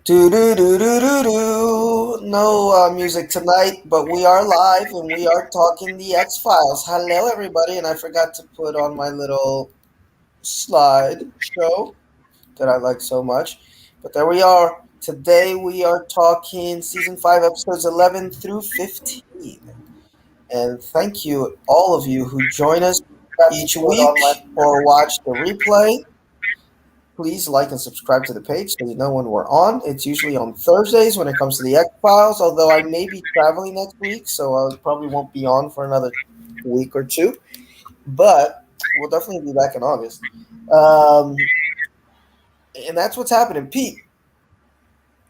Do do do do do do. No music tonight, but we are live and we are talking the X Files. Hello, everybody, and I forgot to put on my little slide show that I like so much. But there we are. Today we are talking season 5, episodes 11 through 15. And thank you, all of you who join us each week or watch the replay. Please like and subscribe to the page so you know when we're on. It's usually on Thursdays when it comes to the X Files, although I may be traveling next week, so I probably won't be on for another week or two. But we'll definitely be back in August. Um, and that's what's happening. Pete,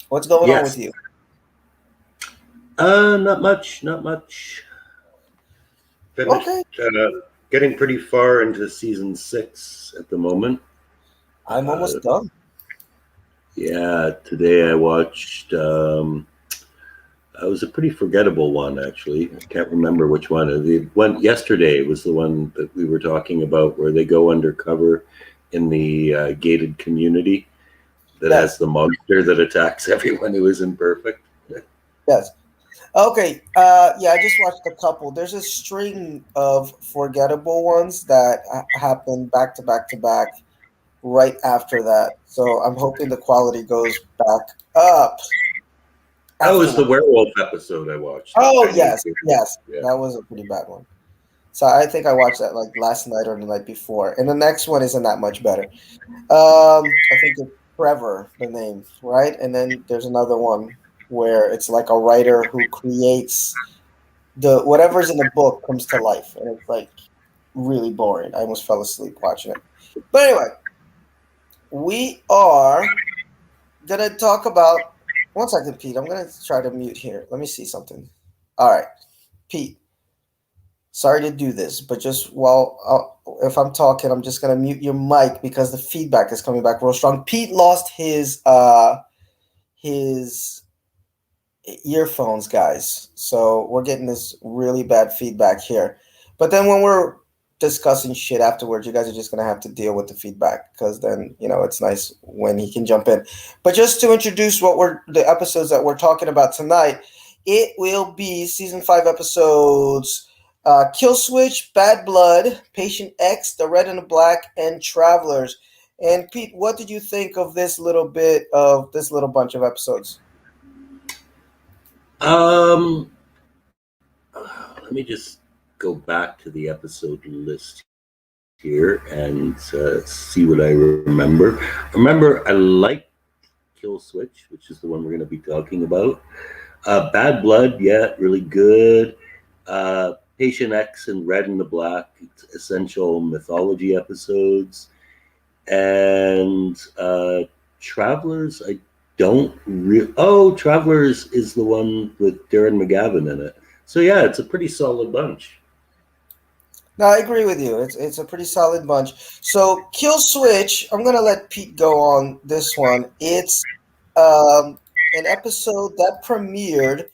what's going on with Yes. you? Not much. Not much. Finished. Okay, Getting pretty far into season 6 at the moment. I'm Uh, almost done. yeah. Today I watched. It was a pretty forgettable one, actually. I can't remember which one. The one yesterday was the one that we were talking about, where they go undercover in the gated community that Yes, has the monster that attacks everyone who isn't perfect. yes. Okay, yeah, I just watched a couple. There's a string of forgettable ones that happen back to back to back right after that. So I'm hoping the quality goes back up That was the afterward. werewolf episode I watched. The Oh Chinese yes, werewolf. yes, Yeah. that was a pretty bad one. So I think I watched that like last night or the night before, and the next one isn't that much better. I think it's Trevor, the name, right? And then there's another one where it's like a writer who creates the whatever's in the book comes to life, and it's like really boring. I almost fell asleep watching it. But anyway, we are gonna talk about. One second, Pete. I'm gonna try to mute here. Let me see something. All right, Pete. Sorry to do this, but just if I'm talking, I'm just gonna mute your mic because the feedback is coming back real strong. Pete lost his earphones, guys. So we're getting this really bad feedback here. But then when we're discussing shit afterwards, you guys are just gonna have to deal with the feedback because then it's nice when he can jump in. But just to introduce what we're the episodes that we're talking about tonight, it will be season 5 episodes. Kill Switch, Bad Blood, Patient X, The Red and the Black, and Travelers. And Pete, what did you think of this little bunch of episodes? Um, Let me just go back to the episode list here and see what I remember. Remember, I like Kill Switch, which is the one we're going to be talking about. Bad Blood, yeah, really good. Patient X and Red and the Black, essential mythology episodes. And Travelers, I don't Oh, Travelers is the one with Darren McGavin in it. So yeah, it's a pretty solid bunch. No, I agree with you. It's a pretty solid bunch. So Kill Switch, I'm gonna let Pete go on this one. It's um, an episode that premiered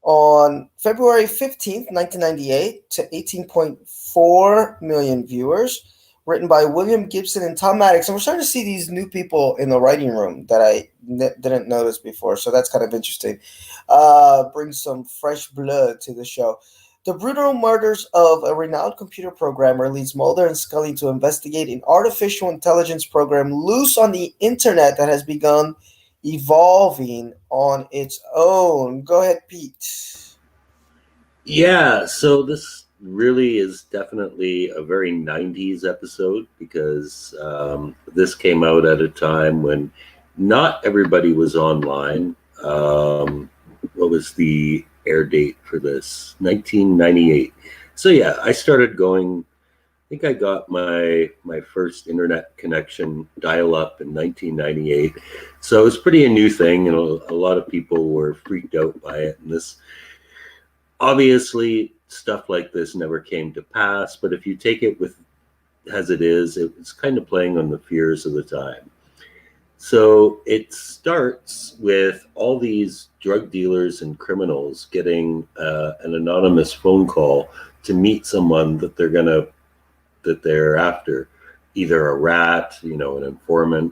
on February 15th, 1998 to 18.4 million viewers. Written by William Gibson and Tom Maddox. And we're starting to see these new people in the writing room that I didn't notice before. So that's kind of interesting. Brings some fresh blood to the show. The brutal murders of a renowned computer programmer leads Mulder and Scully to investigate an artificial intelligence program loose on the internet that has begun evolving on its own. Go ahead, Pete. Yeah, so this really is definitely a very 90s episode because this came out at a time when not everybody was online. What was the air date for this? 1998. So yeah, I started going. I think I got my first internet connection dial up in 1998. So it was pretty a new thing, and a lot of people were freaked out by it. And this obviously stuff like this never came to pass, but if you take it with as it is, it's kind of playing on the fears of the time. So it starts with all these drug dealers and criminals getting an anonymous phone call to meet someone that they're after, either a rat, an informant.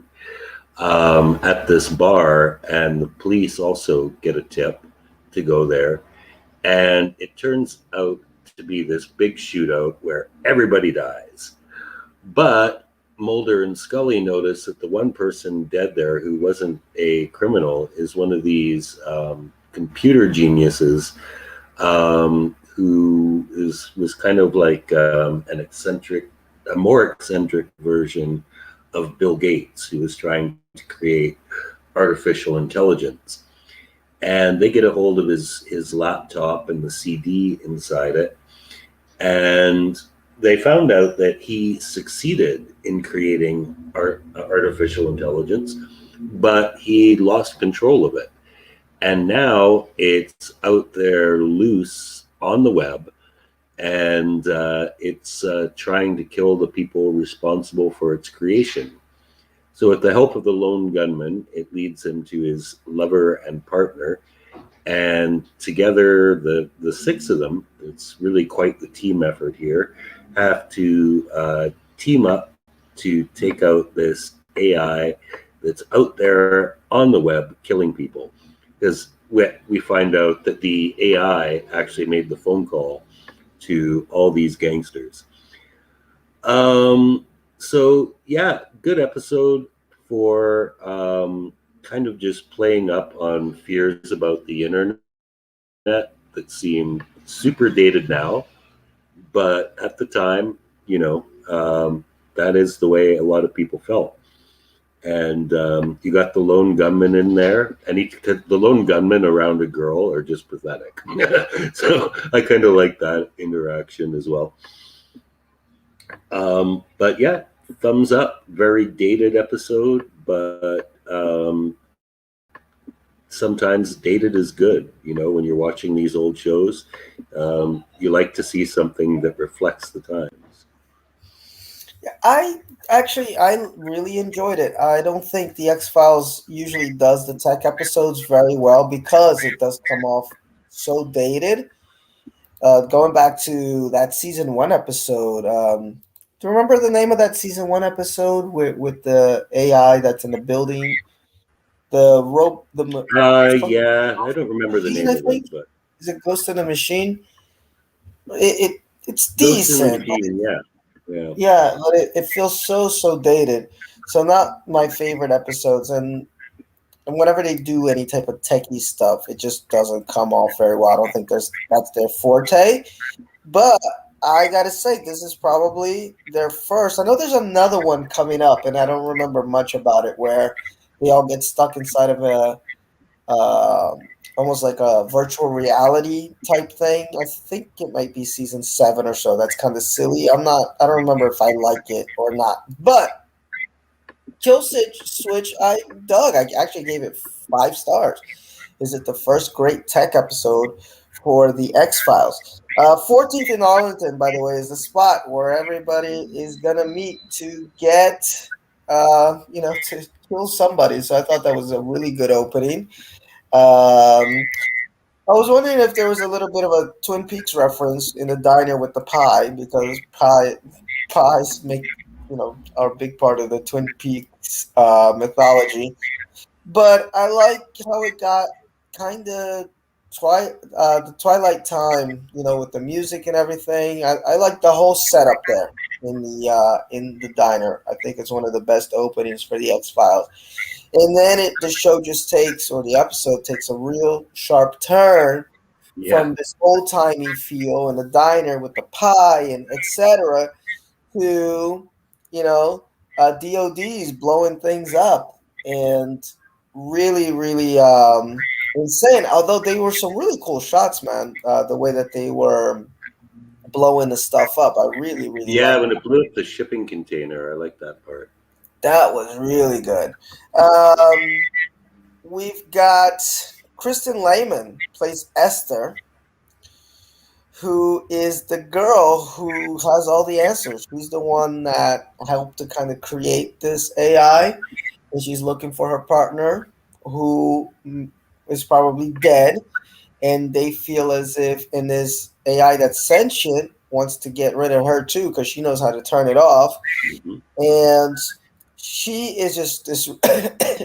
at this bar, and the police also get a tip to go there. And it turns out to be this big shootout where everybody dies. But Mulder and Scully notice that the one person dead there who wasn't a criminal is one of these computer geniuses who was kind of like a more eccentric version of Bill Gates, who was trying to create artificial intelligence. And they get a hold of his laptop and the CD inside it, and they found out that he succeeded in creating artificial intelligence, but he lost control of it. And now it's out there loose on the web, and it's trying to kill the people responsible for its creation. So, with the help of the lone gunman, it leads him to his lover and partner. And together, the six of them, it's really quite the team effort here, have to team up to take out this AI that's out there on the web killing people. Because we find out that the AI actually made the phone call to all these gangsters. So yeah, good episode for kind of just playing up on fears about the internet that seem super dated now, but at the time, that is the way a lot of people felt. And you got the lone gunman in there, and the lone gunman around a girl are just pathetic. So I kind of like that interaction as well. But yeah, thumbs up. Very dated episode, but sometimes dated is good. When you're watching these old shows, you like to see something that reflects the times. Yeah, I really enjoyed it. I don't think the X Files usually does the tech episodes very well because it does come off so dated. Going back to that season one episode, do you remember the name of that season one episode with the AI that's in the building? The rope, something Yeah, I don't remember the machine, name I of it, think. but Is it Ghost in the Machine? It's Ghost in the decent, but Machine, yeah, yeah, yeah, but it feels so dated. So not my favorite episodes, and whenever they do any type of techie stuff, it just doesn't come off very well. I don't think that's their forte. But I gotta say, this is probably their first. I know there's another one coming up, and I don't remember much about it, where they all get stuck inside of a almost like a virtual reality type thing. I think it might be season 7 or so. That's kind of silly. I don't remember if I like it or not. But Kill Switch, I dug. I actually gave it 5 stars. Is it the first great tech episode for the X Files? 14th in Arlington, by the way, is the spot where everybody is gonna meet to get, to kill somebody. So I thought that was a really good opening. Um, I was wondering if there was a little bit of a Twin Peaks reference in the diner with the pie, because pies make are a big part of the Twin Peaks mythology. But I like how it got kind of the Twilight time, with the music and everything. I like the whole setup there in the diner. I think it's one of the best openings for the X Files. And then the show just takes, or the episode takes, a real sharp turn yeah, from this old timey feel in the diner with the pie and etc. to DODs blowing things up, and really really insane. Although they were some really cool shots, man. The way that they were blowing the stuff up, I really really yeah. liked. When it blew up the shipping container, I like that part. That was really good. Um, we've got Kristen Lehman plays Esther, who is the girl who has all the answers. She's the one that helped to kind of create this AI, and she's looking for her partner, who is probably dead. And they feel as if, in this AI that's sentient, wants to get rid of her too, because she knows how to turn it off. Hmm. And she is just this.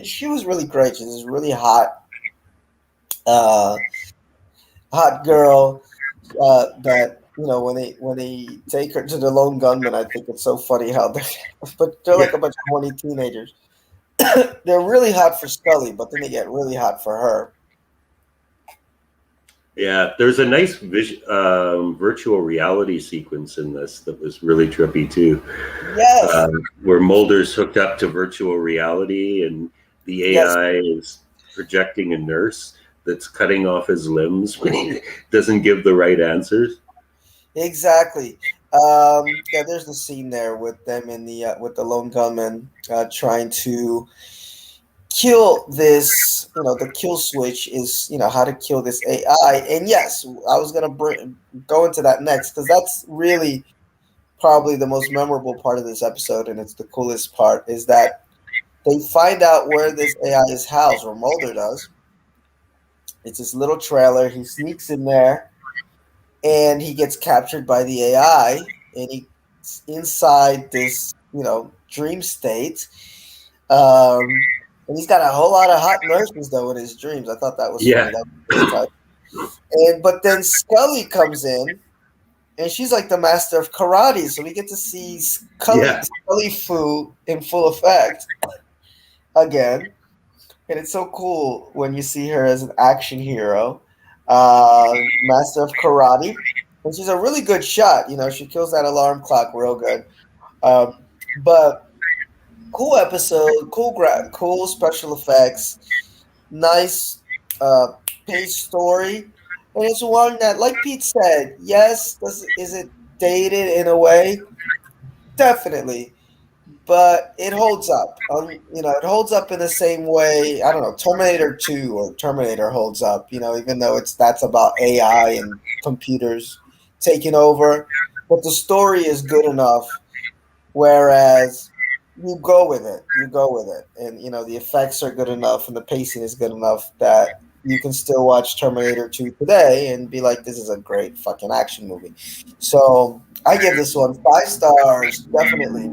She was really great. She's this really uh, hot girl. That when they take her to the lone gunman, I think it's so funny how they, but they're Yeah, like a bunch of horny teenagers. They're really hot for Scully, but then they get really hot for her. yeah. There's a nice virtual reality sequence in this that was really trippy too, Yes, where Mulder's hooked up to virtual reality, and the yes, AI is projecting a nurse that's cutting off his limbs when he doesn't give the right answers. exactly. Yeah, there's the scene there with them in the with the lone gunman trying to kill this. The kill switch is how to kill this AI. And yes, I was gonna go into that next because that's really probably the most memorable part of this episode, and it's the coolest part is that they find out where this AI is housed, or Mulder does. It's this little trailer. He sneaks in there, and he gets captured by the AI, and he's inside this, dream state. And he's got a whole lot of hot nurses though in his dreams. I thought that was Yeah, funny. That was the first time. And but then Scully comes in, and she's like the master of karate, so we get to see Scully yeah, Scully Fu in full effect again. And it's so cool when you see her as an action hero, master of karate, and she's a really good shot. She kills that alarm clock real good. But cool episode, cool special effects, nice uh, page story, and it's one that, like Pete said, yes, is it dated in a way? Definitely, but it holds up. It holds up in the same way. I don't know, Terminator 2 or Terminator holds up. Even though that's about AI and computers taking over, but the story is good enough. Whereas you go with it, and the effects are good enough, and the pacing is good enough that you can still watch Terminator 2 today and be like, this is a great fucking action movie. So I give this one 5 stars, definitely.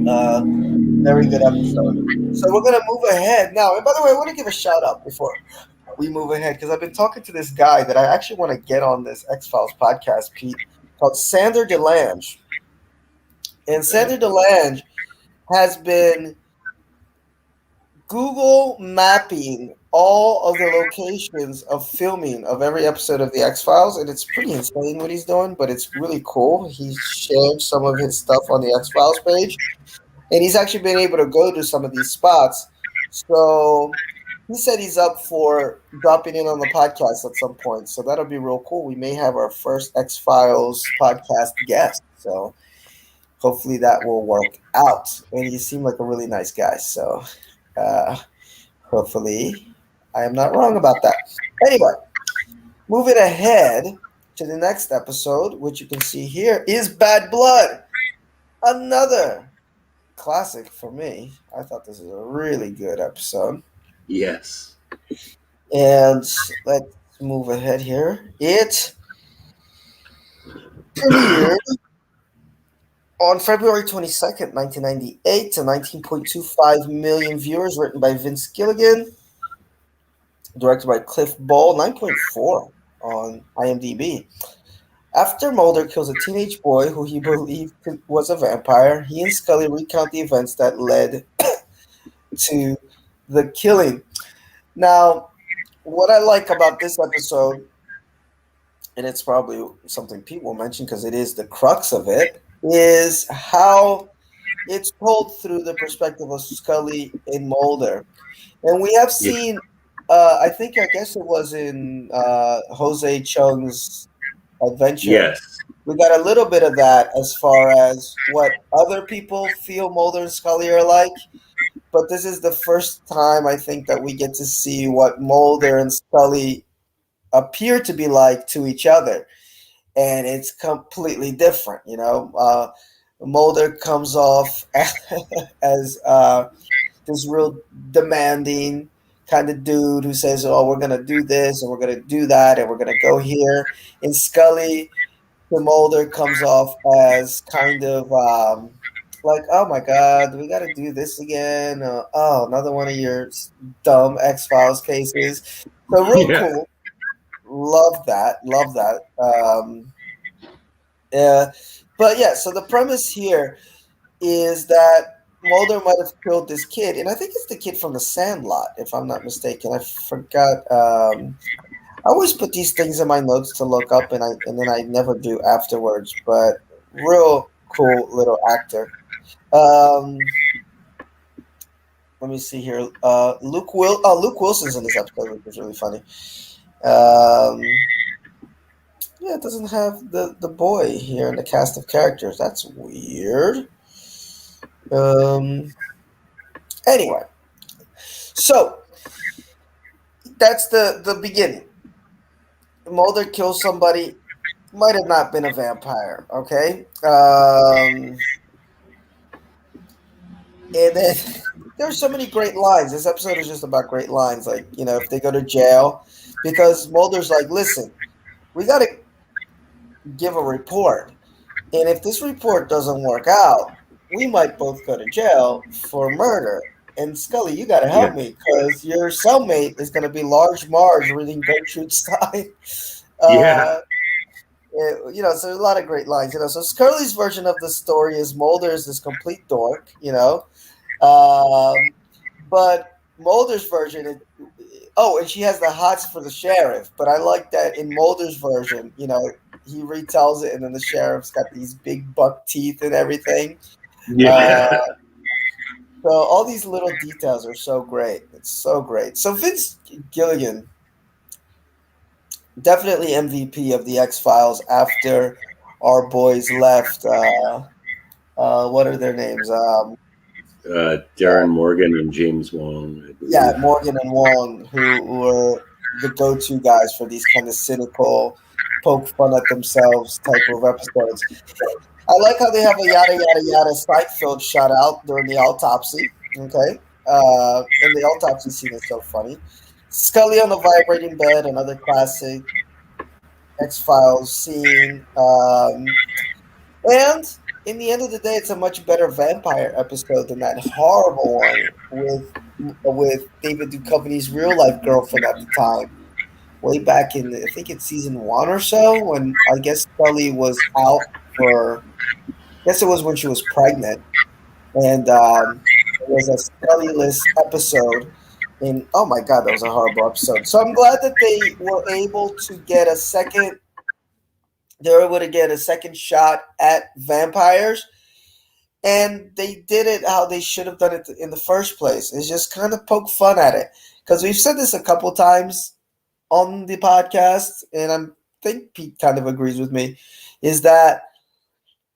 Uh, Very good episode. So we're gonna move ahead now. And by the way, I want to give a shout out before we move ahead because I've been talking to this guy that I actually want to get on this X Files podcast, Pete, called Sander DeLange. And okay. Sander DeLange has been Google mapping all of the locations of filming of every episode of the X Files, and it's pretty insane what he's doing, but it's really cool. He's shared some of his stuff on the X Files page, and he's actually been able to go to some of these spots. So he said he's up for dropping in on the podcast at some point. So that'll be real cool. We may have our first X Files podcast guest. So hopefully that will work out. And he seemed like a really nice guy. So uh, hopefully I am not wrong about that. Anyway, moving ahead to the next episode, which you can see here, is Bad Blood. Another classic for me. I thought this was a really good episode. Yes. And let's move ahead here. It premiered on February 22nd, 1998 to 19.25 million viewers, written by Vince Gilligan, directed by Cliff Ball, 9.4 on IMDb. After Mulder kills a teenage boy who he believed was a vampire, he and Scully recount the events that led to the killing. Now, what I like about this episode, and it's probably something Pete will mention because it is the crux of it, is how it's told through the perspective of Scully and Mulder. And we have Yeah. seen, I guess it was in Jose Chung's Adventure. Yes. We got a little bit of that as far as what other people feel Mulder and Scully are like. But this is the first time I think that we get to see what Mulder and Scully appear to be like to each other, and it's completely different. Mulder comes off as this real demanding kind of dude who says, "Oh, we're gonna do this and we're gonna do that and we're gonna go here." And Scully to Mulder comes off as kind of like, oh my god, we got to do this again. Oh, another one of your dumb X Files cases. So real Yeah, cool. Love that. Love that. Uh, but yeah, so the premise here is that Mulder might have killed this kid, and I think it's the kid from the Sandlot, if I'm not mistaken. I forgot. I always put these things in my notes to look up, and then I never do afterwards. But real cool little actor. Um, Let me see here. Luke Wilson's in this episode, which is really funny. Um, yeah, it doesn't have the boy here in the cast of characters. That's weird. Um, anyway, so that's the beginning. Mulder kills somebody. Might have not been a vampire. Okay. And then there's so many great lines. This episode is just about great lines. Like, if they go to jail, because Mulder's like, listen, we got to give a report. And if this report doesn't work out, we might both go to jail for murder. And Scully, you got to yeah, help me because your cellmate is going to be Large Marge reading Gertrude Stein. yeah, Uh, so there's a lot of great lines. So Scully's version of the story is Mulder is this complete dork. Um, but Mulder's version is, oh, and she has the hots for the sheriff. But I like that in Mulder's version, he retells it, and then the sheriff's got these big buck teeth and everything. Uh, yeah. so all these little details are so great. It's so great. So Vince Gilligan, definitely MVP of the X Files after our boys left. What are their names? Darren Morgan and James Wong, I Yeah, believe. Morgan and Wong, who were the go-to guys for these kind of cynical, poke fun at themselves type of episodes. I like how they have a yada yada yada Seinfeld shout out during the autopsy. Okay, and the autopsy scene is so funny. Scully on the vibrating bed, another classic X Files scene. And in the end of the day, it's a much better vampire episode than that horrible one with David Duchovny's real life girlfriend at the time, way back in I think it's season one or so, when I guess Scully was out for. I guess it was when she was pregnant, and it was a Scully-less episode. And oh my god, that was a horrible episode. So I'm glad that they were able to get a second. They were able to get a second shot at vampires, and they did it how they should have done it in the first place. It's just kind of poke fun at it, because we've said this a couple times on the podcast, and I think Pete kind of agrees with me, is that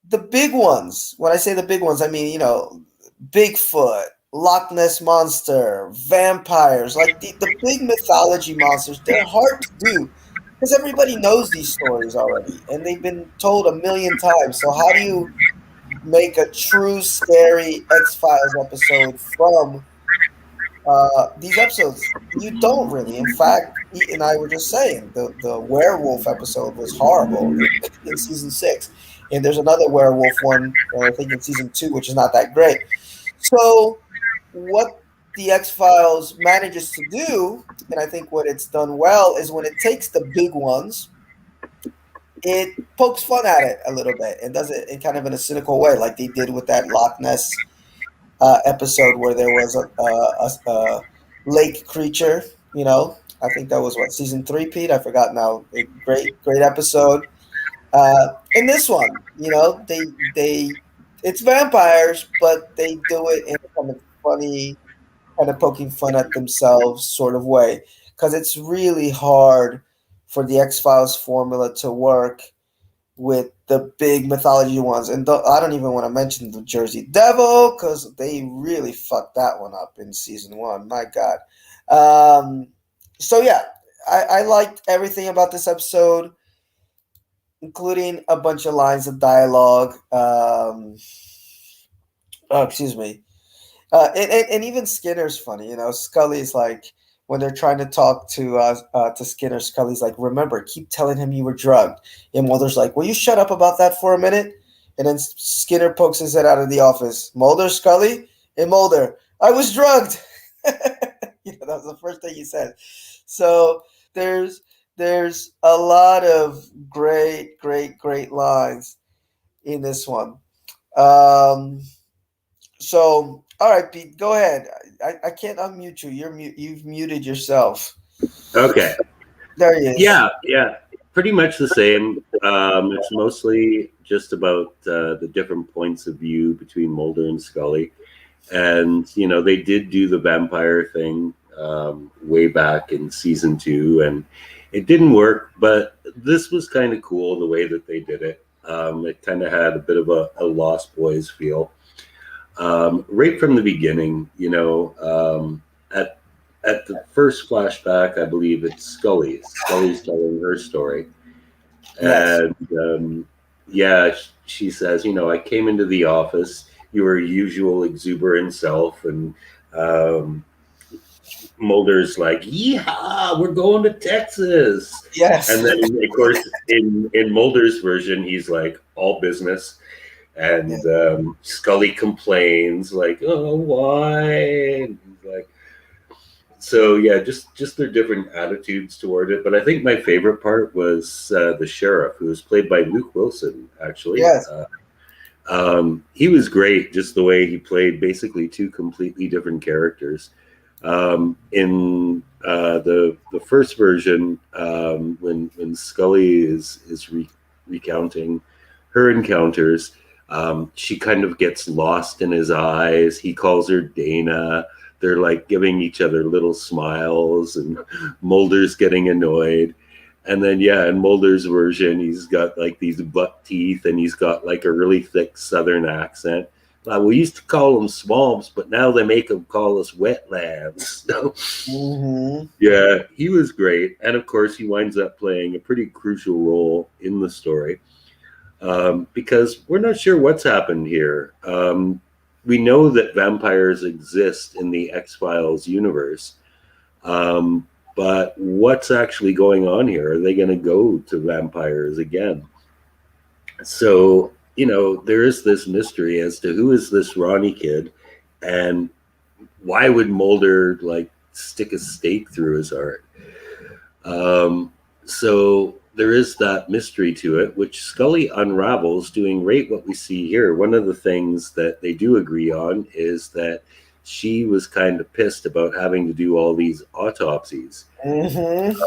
the big ones, when I say the big ones, I mean, Bigfoot, Loch Ness Monster, vampires, like the big mythology monsters, they're hard to do because everybody knows these stories already and they've been told a million times. So, how do you make a true scary X Files episode from these episodes? You don't really. In fact, Pete and I were just saying the werewolf episode was horrible in season six, and there's another werewolf one, I think in season two, which is not that great. So, what the X Files manages to do, and I think what it's done well, is when it takes the big ones, it pokes fun at it a little bit and does it in kind of in a cynical way, like they did with that Loch Ness episode where there was a lake creature. I think that was what season three, Pete. I forgot now. A great episode. In this one, they it's vampires, but they do it in a kind of funny, kind of poking fun at themselves sort of way, because it's really hard for the X Files formula to work with the big mythology ones. And I don't even want to mention the Jersey Devil because they really fucked that one up in season one. My God. Um, so, yeah, I liked everything about this episode, including a bunch of lines of dialogue. Oh, excuse me. And even Skinner's funny. Scully's like, when they're trying to talk to Skinner, Scully's like, remember, keep telling him you were drugged. And Mulder's like, will you shut up about that for a minute? And then Skinner pokes his head out of the office. Mulder, Scully, and Mulder. I was drugged. That was the first thing he said. So there's there's a lot of great lines in this one. Um, so all right, Pete, go ahead. I can't unmute you. You've muted yourself. Okay. There he is. Yeah. Pretty much the same. It's mostly just about the different points of view between Mulder and Scully. And, they did do the vampire thing way back in season 2, and it didn't work, but this was kind of cool the way that they did it. It kind of had a bit of a Lost Boys feel. Right from the beginning, at the first flashback, I believe it's Scully. Scully's telling her story, Yes. and yeah, she says, I came into the office. You were usual exuberant self, and um, Mulder's like, "Yeehaw, we're going to Texas." Yes. And then, of course, in Mulder's version, he's like all business. Yeah. And Scully complains like, "Oh, why?" And he's like, so yeah, just their different attitudes toward it. But I think my favorite part was the sheriff, who was played by Luke Wilson. Actually, Yes. he was great, just the way he played basically two completely different characters. In the first version, when Scully is recounting her encounters, she kind of gets lost in his eyes. He calls her Dana. They're like giving each other little smiles, and Mulder's getting annoyed. And then, yeah, in Mulder's version, he's got like these buck teeth, and he's got like a really thick Southern accent. We used to call them swamps, but now they make them call us wetlands. So, Mm-hmm. yeah, he was great. And of course, he winds up playing a pretty crucial role in the story, because we're not sure what's happened here. We know that vampires exist in the X Files universe, but what's actually going on here? Are they going to go to vampires again? So, there is this mystery as to who is this Ronnie kid, and why would Mulder like stick a stake through his heart? So there is that mystery to it, which Scully unravels, doing right what we see here. One of the things that they do agree on is that she was kind of pissed about having to do all these autopsies. Mm-hmm.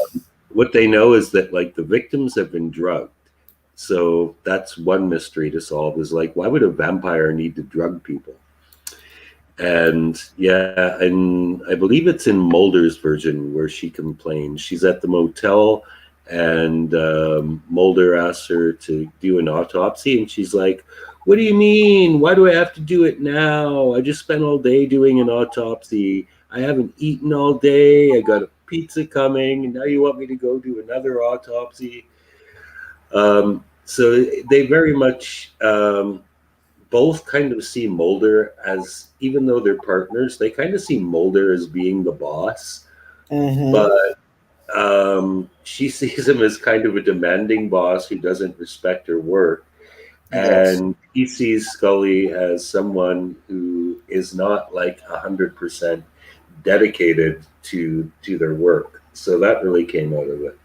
What they know is that like the victims have been drugged. So that's one mystery to solve, is like, why would a vampire need to drug people? And yeah, and I believe it's in Mulder's version where she complains. She's at the motel, and Mulder asks her to do an autopsy, and she's like, "What do you mean? Why do I have to do it now? I just spent all day doing an autopsy. I haven't eaten all day. I got a pizza coming, and now you want me to go do another autopsy?" So they very much both kind of see Mulder as, even though they're partners, they kind of see Mulder as being the boss. Mm-hmm. But she sees him as kind of a demanding boss who doesn't respect her work. Yes. And he sees Scully as someone who is not like 100% dedicated to their work. So that really came out of it.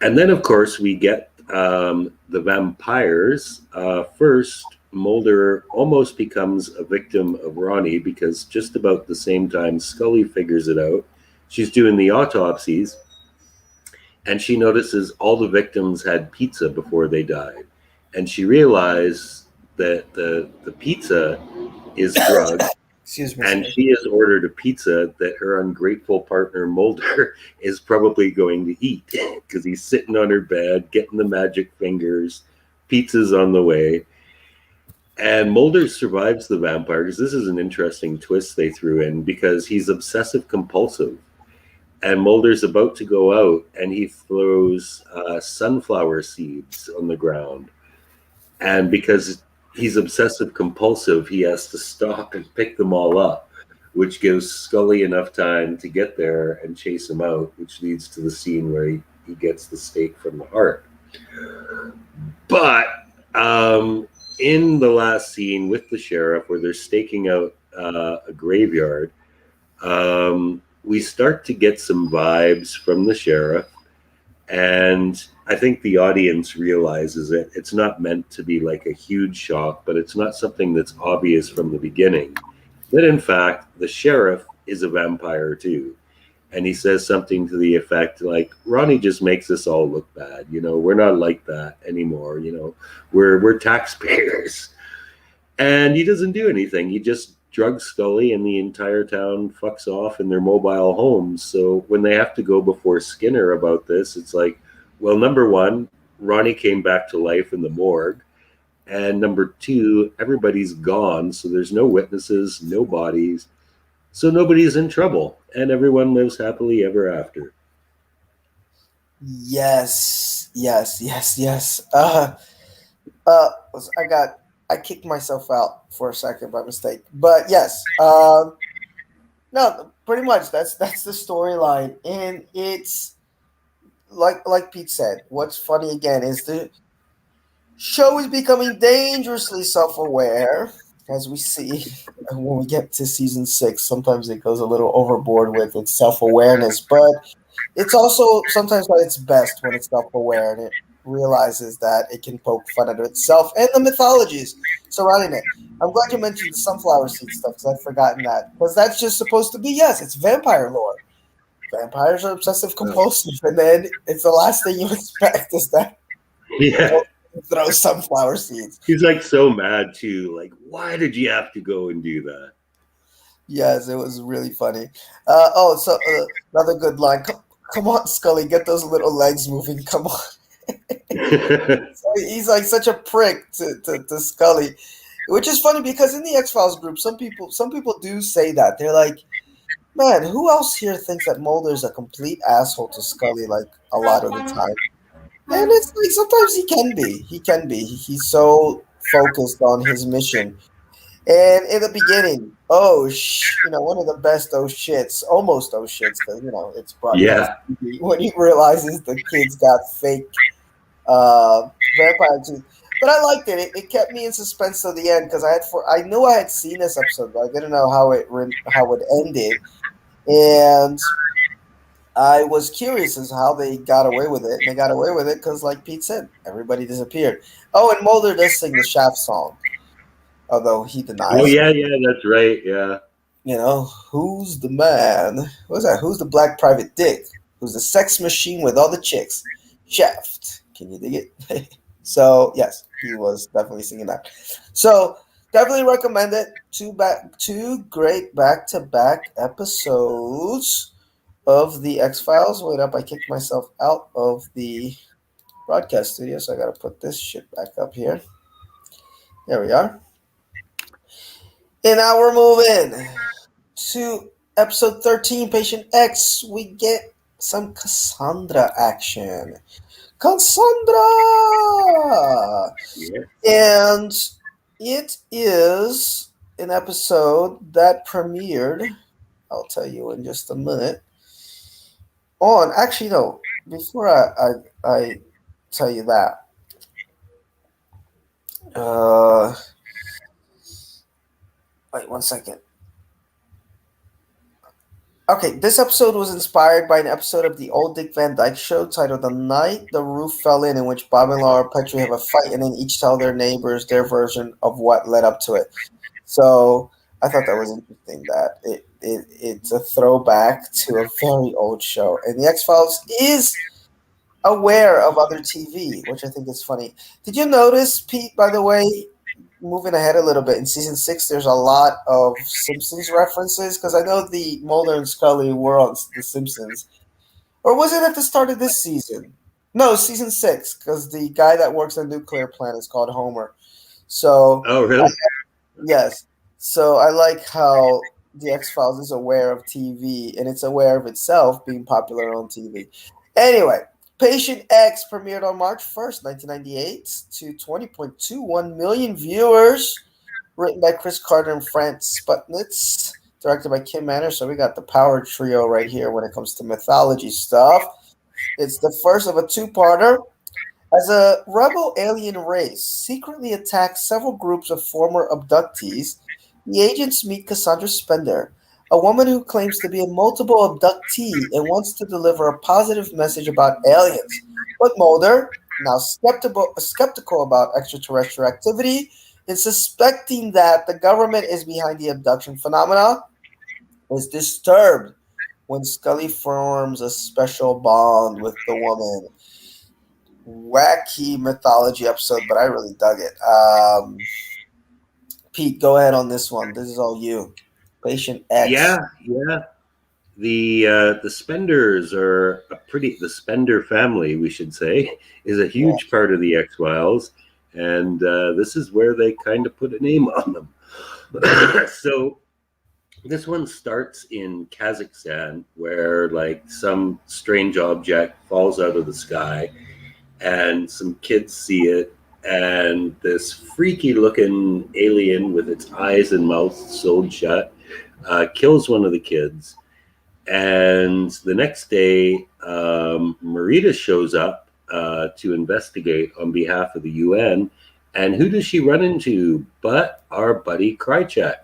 And then, of course, we get the vampires. First, Mulder almost becomes a victim of Ronnie, because just about the same time Scully figures it out, she's doing the autopsies, and she notices all the victims had pizza before they died. And she realized that the pizza is drugged, Excuse me, and sir. she has ordered a pizza that her ungrateful partner Mulder is probably going to eat, because he's sitting on her bed getting the magic fingers. Pizza's on the way. And Mulder survives the vampire, because this is an interesting twist they threw in, because he's obsessive compulsive. And Mulder's about to go out, and he throws sunflower seeds on the ground. And because he's obsessive compulsive, he has to stop and pick them all up, which gives Scully enough time to get there and chase him out, which leads to the scene where he gets the stake from the heart. But Um, in the last scene with the sheriff, where they're staking out a graveyard, we start to get some vibes from the sheriff, and I think the audience realizes it. It's not meant to be like a huge shock, but it's not something that's obvious from the beginning. That in fact, the sheriff is a vampire too. And he says something to the effect like, Ronnie just makes us all look bad. We're not like that anymore. We're taxpayers. And he doesn't do anything. He just drugs Scully, and the entire town fucks off in their mobile homes. So when they have to go before Skinner about this, it's like, well, number one, Ronnie came back to life in the morgue. And number two, everybody's gone. So there's no witnesses, no bodies. So nobody's in trouble. And everyone lives happily ever after. Yes, yes, yes, yes. Uh, I got I kicked myself out for a second by mistake, but yes. No, pretty much that's the storyline, and it's like Pete said. What's funny again is the show is becoming dangerously self-aware, as we see when we get to season 6. Sometimes it goes a little overboard with its self-awareness, but it's also sometimes at its best when it's self-aware and it realizes that it can poke fun at itself and the mythologies surrounding it. I'm glad you mentioned the sunflower seed stuff because I'd forgotten that, because that's just supposed to be, yes, it's vampire lore. Vampires are obsessive compulsive, and then it's the last thing you expect is that Yeah. throw sunflower seeds. He's like so mad too. Like, why did you have to go and do that? Yes, it was really funny. Another good line. Come on, Scully, get those little legs moving. Come on. So he's like such a prick to Scully, which is funny because in the X Files group, some people do say that they're like, man, who else here thinks that Mulder's a complete asshole to Scully like a lot of the time? And it's like sometimes he can be. He's so focused on his mission. And in the beginning, one of the best oh shits, almost oh shits, because it's broadcast Yeah. TV, when he realizes the kids got fake vampire teeth. But I liked it. It kept me in suspense till the end because I knew I had seen this episode, but I didn't know how it ended, and I was curious as to how they got away with it. And they got away with it because, like Pete said, everybody disappeared. Oh, and Mulder does sing the Shaft song, although he Oh denies. yeah, yeah, that's right. Yeah. Who's the man? What's that? Who's the black private dick? Who's the sex machine with all the chicks? Shaft. Can you dig it? So yes, he was definitely singing that. So definitely recommend it. Two great back to back episodes of the X Files. Wait up, I kicked myself out of the broadcast studio, so I gotta put this shit back up here. There we are. And now we're moving to episode 13, Patient X. We get some Cassandra action. Cassandra! Yeah. And it is an episode that premiered, I'll tell you in just a minute, on, actually, no, before I tell you that, uh, wait 1 second. Okay, this episode was inspired by an episode of the old Dick Van Dyke Show titled "The Night the Roof Fell In," which Bob and Laura Petrie have a fight and then each tell their neighbors their version of what led up to it. So I thought that was interesting that it's a throwback to a very old show, and the X Files is aware of other TV, which I think is funny. Did you notice, Pete? By the way, moving ahead a little bit in season 6, there's a lot of Simpsons references because I know the Mulder and Scully were on the Simpsons, or was it at the start of this season? No, season 6, because the guy that works on the nuclear plant is called Homer. So Oh really? yes, so I like how the X Files is aware of TV and it's aware of itself being popular on TV. Anyway, Patient X premiered on March 1st, 1998, to 20.21 million viewers. Written by Chris Carter and Frank Sputnitz, directed by Kim Manor. So we got the power trio right here when it comes to mythology stuff. It's the first of a two-parter. As a rebel alien race secretly attacks several groups of former abductees, the agents meet Cassandra Spender, a woman who claims to be a multiple abductee and wants to deliver a positive message about aliens. But Mulder, now skeptical about extraterrestrial activity and suspecting that the government is behind the abduction phenomena, is disturbed when Scully forms a special bond with the woman. Wacky mythology episode, but I really dug it. Pete, go ahead on this one. This is all you. Patient Yeah, X. yeah. The Spenders are a pretty the Spender family, we should say, is a Yeah. huge part of the X Files, and this is where they kind of put a name on them. So this one starts in Kazakhstan, where like some strange object falls out of the sky, and some kids see it, and this freaky looking alien with its eyes and mouth sewed shut kills one of the kids. And the next day, Marita shows up to investigate on behalf of the UN. And who does she run into but our buddy Krychek,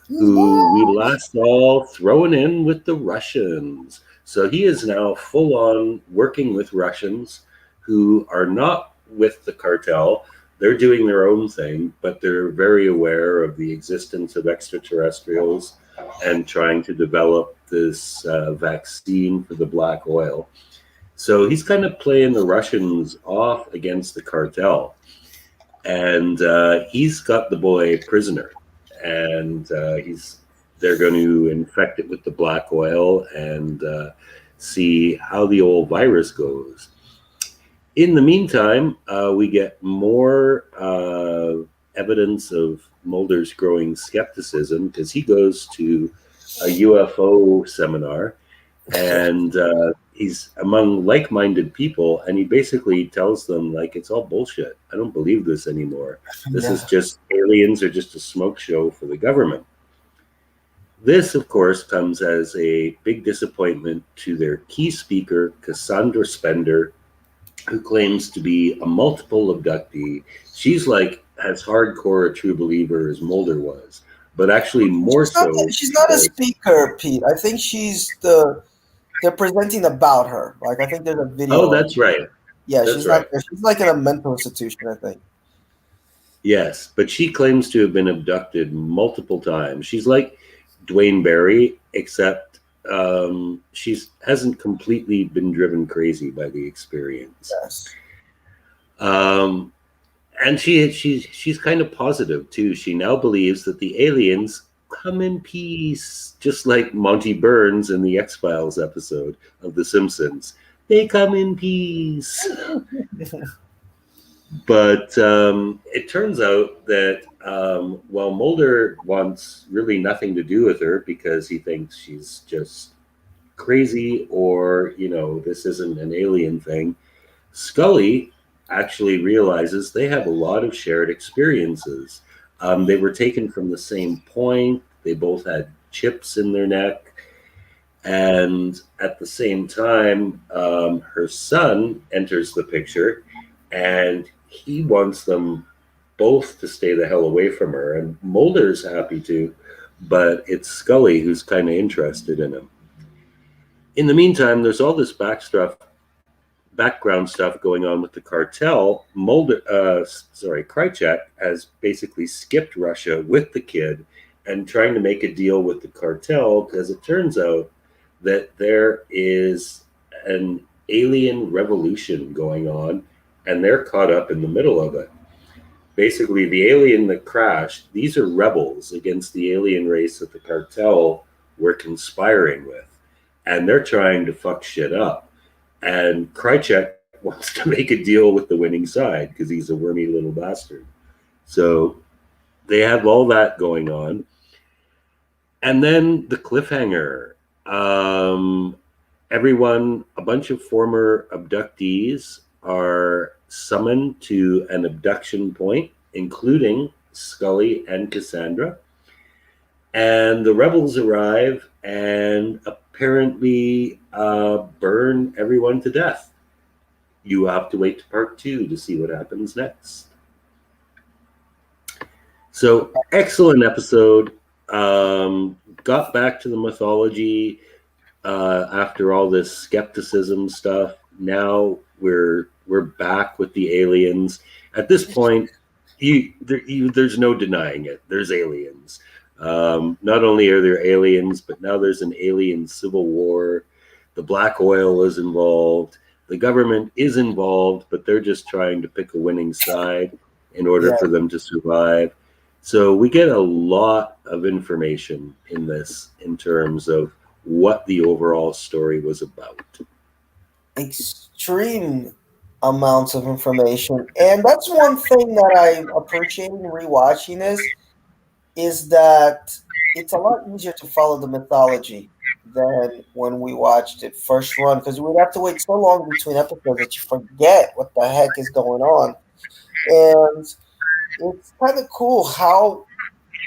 He's who we back. last all thrown in with the Russians. So he is now full on working with Russians who are not with the cartel. They're doing their own thing, but they're very aware of the existence of extraterrestrials and trying to develop this vaccine for the black oil. So he's kind of playing the Russians off against the cartel. And he's got the boy prisoner. And they're going to infect it with the black oil and see how the old virus goes. In the meantime, we get more evidence of Mulder's growing skepticism because he goes to a UFO seminar and he's among like-minded people, and he basically tells them like it's all bullshit. I don't believe this anymore. This is Yeah. just aliens are just a smoke show for the government. This, of course, comes as a big disappointment to their key speaker, Cassandra Spender, who claims to be a multiple abductee. She's like as hardcore a true believer as Mulder was, but actually more She's not. so She's not a because speaker, Pete. I think she's the. They're presenting about her. Like I think there's a oh, video of. that's right, Yeah, that's she's not right. there. She's like in a mental institution. I think. Yes, but she claims to have been abducted multiple times. She's like Dwayne Barry, except she's hasn't completely been driven crazy by the experience. Yes. Um, and she's kind of positive too. She now believes that the aliens come in peace, just like Monty Burns in the X Files episode of The Simpsons. They come in peace. But it turns out that while Mulder wants really nothing to do with her because he thinks she's just crazy or, this isn't an alien thing, Scully actually realizes they have a lot of shared experiences. They were taken from the same point, they both had chips in their neck. And at the same time, her son enters the picture and he wants them both to stay the hell away from her. And Mulder's happy to, but it's Scully who's kind of interested in him. In the meantime, there's all this background stuff going on with the cartel. Krychek has basically skipped Russia with the kid and trying to make a deal with the cartel because it turns out that there is an alien revolution going on and they're caught up in the middle of it. Basically, the alien that crashed, these are rebels against the alien race that the cartel were conspiring with. And they're trying to fuck shit up. And Krychek wants to make a deal with the winning side because he's a wormy little bastard. So they have all that going on. And then the cliffhanger. A bunch of former abductees are summoned to an abduction point, including Scully and Cassandra. And the rebels arrive and apparently burn everyone to death. you have to wait to part two to see what happens next. So excellent episode. Got back to the mythology after all this skepticism stuff. Now we're back with the aliens. At this point, there's no denying it. There's aliens. Not only are there aliens, but now there's an alien civil war. The black oil is involved. The government is involved, but they're just trying to pick a winning side in order Yeah, for them to survive. So we get a lot of information in this in terms of what the overall story was about. extreme amounts of information, and that's one thing that I appreciate in rewatching is that it's a lot easier to follow the mythology than when we watched it first run because we'd have to wait so long between episodes that you forget what the heck is going on. And it's kind of cool how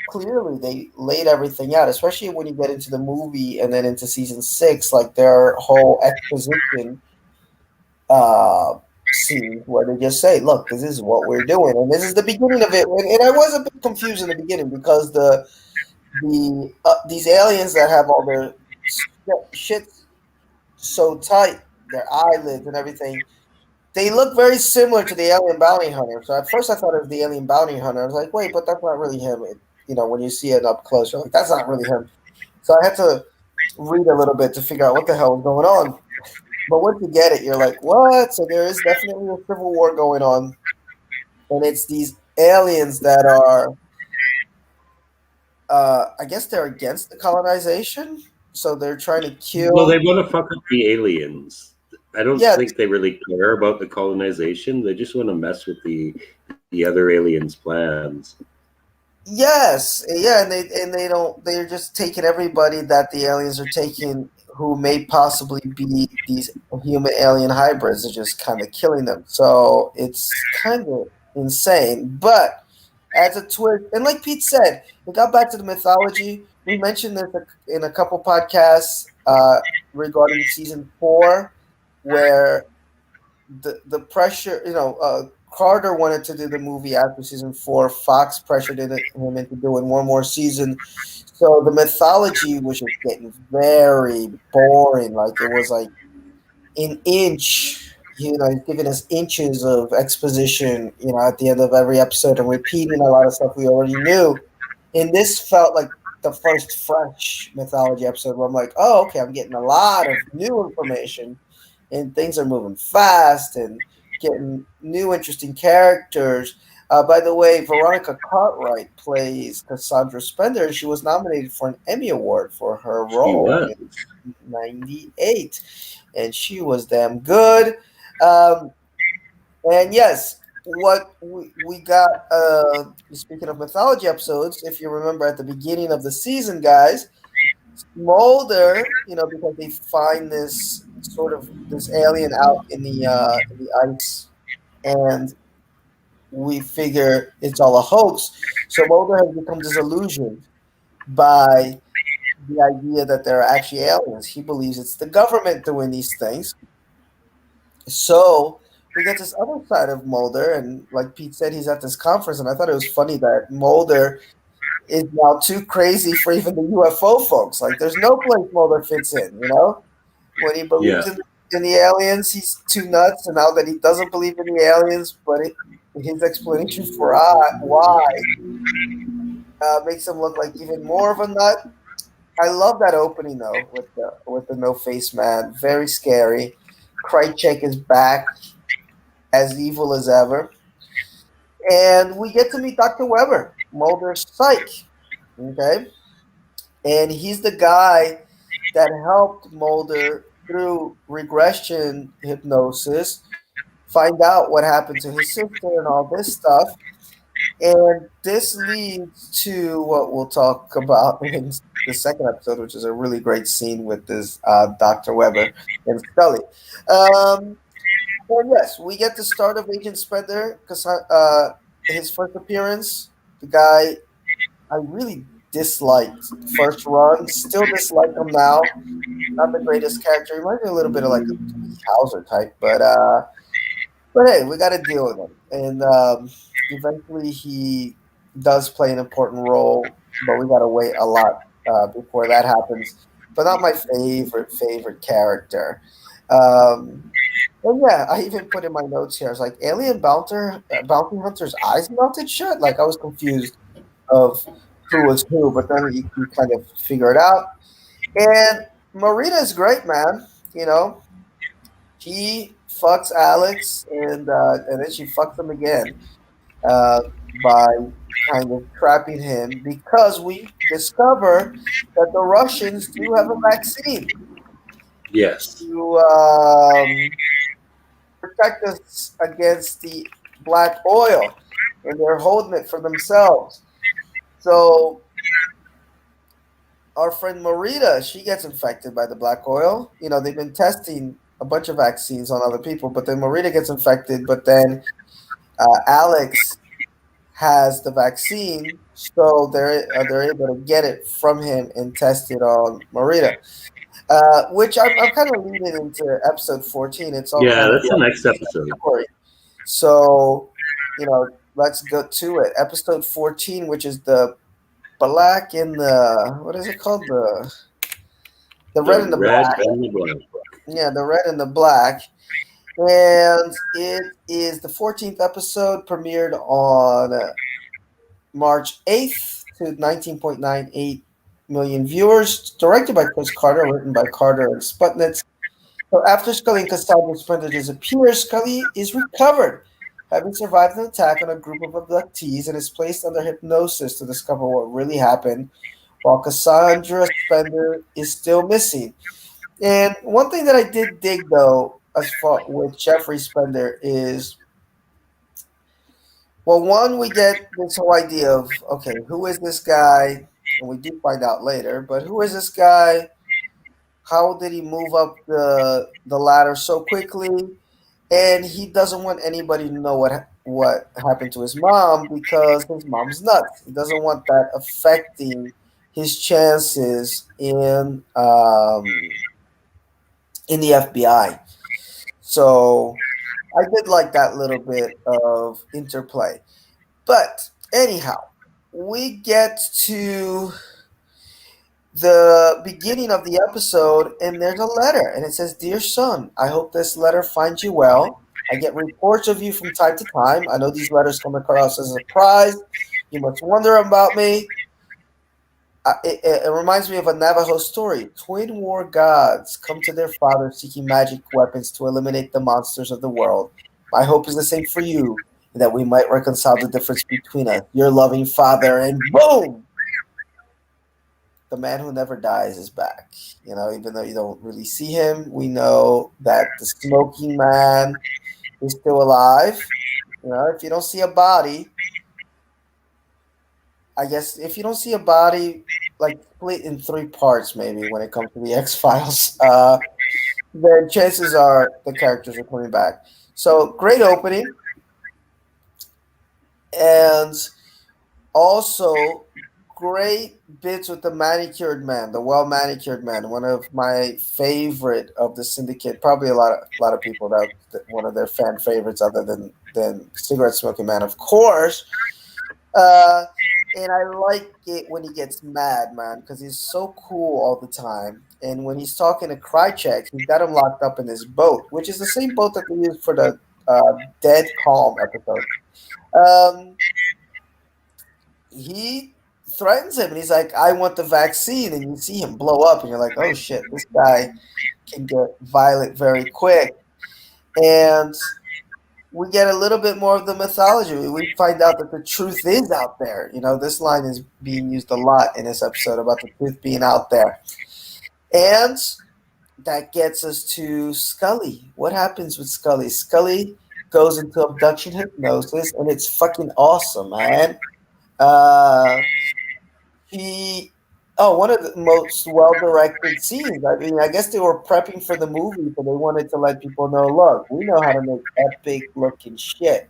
clearly they laid everything out, especially when you get into the movie and then into season six, like their whole exposition uh, scene where they just say, "Look, this is what we're doing," and this is the beginning of it. And I was a bit confused in the beginning because these aliens that have all their shit so tight, their eyelids and everything, they look very similar to the alien bounty hunter. So at first I thought it was the alien bounty hunter. I was like, wait, but that's not really him. When you see it up close, you're like, that's not really him. So I had to read a little bit to figure out what the hell was going on. But once you get it, you're like, what? So there is definitely a civil war going on, and it's these aliens that are, I guess they're against the colonization, so they're trying to Well, they kill. want to fuck up the aliens. I don't Yeah, think they really care about the colonization. They just want to mess with the other aliens' plans. yes, yeah, and they don't. They're just taking everybody that the aliens are taking, who may possibly be these human alien hybrids. They're just kind of killing them. So it's kind of insane. But as a twist, and like Pete said, we got back to the mythology. We mentioned this in a couple podcasts regarding season four, where the pressure, Carter wanted to do the movie after season four. Fox pressured him into doing one more season. So the mythology was just getting very boring. Like it was like an inch. He's giving us inches of exposition. At the end of every episode and repeating a lot of stuff we already knew. And this felt like the first fresh mythology episode where I'm like, oh, okay, I'm getting a lot of new information and things are moving fast and getting new interesting characters. By the way, Veronica Cartwright plays Cassandra Spender. She was nominated for an Emmy Award for her She role was. in '98, and she was damn good. Um, and yes, what we got, speaking of mythology episodes, if you remember at the beginning of the season, guys, Mulder, because they find this alien out in the ice, and we figure it's all a hoax. So Mulder has become disillusioned by the idea that there are actually aliens. He believes it's the government doing these things. So we get this other side of Mulder, and like Pete said, he's at this conference, and I thought it was funny that Mulder is now too crazy for even the UFO folks. Like, there's no place Mulder fits in. When he believes Yeah. in the aliens, he's too nuts, and now that he doesn't believe in the aliens, but his explanation for why makes him look like even more of a nut. I love that opening though with the no face man, very scary. Krychek is back as evil as ever, and we get to meet Dr. Weber, Mulder's psych. Okay, and he's the guy that helped Mulder through regression hypnosis find out what happened to his sister and all this stuff. And this leads to what we'll talk about in the second episode, which is a really great scene with this Dr. Weber and Scully. Um, and yes, we get the start of Agent Spender because his first appearance, the guy I really disliked first run, still dislike him now. Not the greatest character. He reminds me a little bit of like a Doogie Howser type, but But hey, we got to deal with him, and eventually he does play an important role. But we got to wait a lot before that happens. But not my favorite character. Um, and yeah, I even put in my notes here. I was like, bounty hunter's eyes melted shut. Like I was confused of who was who, but then you kind of figure it out. And Marita is great, man. You know, she fucks Alex, and then she fucks him again uh, by kind of trapping him because we discover that the Russians do have a vaccine Yes. to protect us against the black oil, and they're holding it for themselves. So our friend Marita, she gets infected by the black oil. You know, they've been testing a bunch of vaccines on other people, but then Marita gets infected. But then Alex has the vaccine, so they're able to get it from him and test it on Marita. Which I'm kind of leading into episode 14. It's all Yeah, kind of that's the next episode. story. So, let's go to it. Episode 14, which is the black and the what is it called? The The red and the red black. and the black. Yeah, the red and the black. And it is the 14th episode, premiered on March 8th to 19.98 million viewers. Directed by Chris Carter, written by Carter and Sputnik. So after Scully and Cassandra's Splinter disappears, Scully is recovered, having survived an attack on a group of abductees, and is placed under hypnosis to discover what really happened, while Cassandra Spender is still missing. And one thing that I did dig, though, as far with Jeffrey Spender is, well, one, we get this whole idea of, okay, who is this guy? And we do find out later, but who is this guy? How did he move up the ladder so quickly? And he doesn't want anybody to know what happened to his mom because his mom's nuts. He doesn't want that affecting his chances in the FBI. So I did like that little bit of interplay. But anyhow, we get to the beginning of the episode, and there's a letter, and it says, "Dear son, I hope this letter finds you well. I get reports of you from time to time. I know these letters come across as a surprise. You must wonder about me. It reminds me of a Navajo story. Twin war gods come to their father seeking magic weapons to eliminate the monsters of the world. My hope is the same for you, that we might reconcile the difference between us. Your loving father," and boom! The man who never dies is back. Even though you don't really see him, we know that the smoking man is still alive. If you don't see a body, I guess if you don't see a body, like split in three parts, maybe when it comes to the X Files, then chances are the characters are coming back. So great opening, and also great bits with the manicured man, the well manicured man. One of my favorite of the syndicate. Probably a lot of people that one of their fan favorites, other than cigarette smoking man, of course. Uh, and I like it when he gets mad, man, because he's so cool all the time. And when he's talking to Krychek, he's got him locked up in his boat, which is the same boat that they used for the Dead Calm episode. Um, he threatens him, and he's like, "I want the vaccine," and you see him blow up, and you're like, "Oh shit, this guy can get violent very quick." And we get a little bit more of the mythology. We find out that the truth is out there. This line is being used a lot in this episode about the truth being out there. And that gets us to Scully. What happens with Scully? Scully goes into abduction hypnosis, and it's fucking awesome, man. Uh, he one of the most well-directed scenes. I mean, I guess they were prepping for the movie, so they wanted to let people know, look, we know how to make epic-looking shit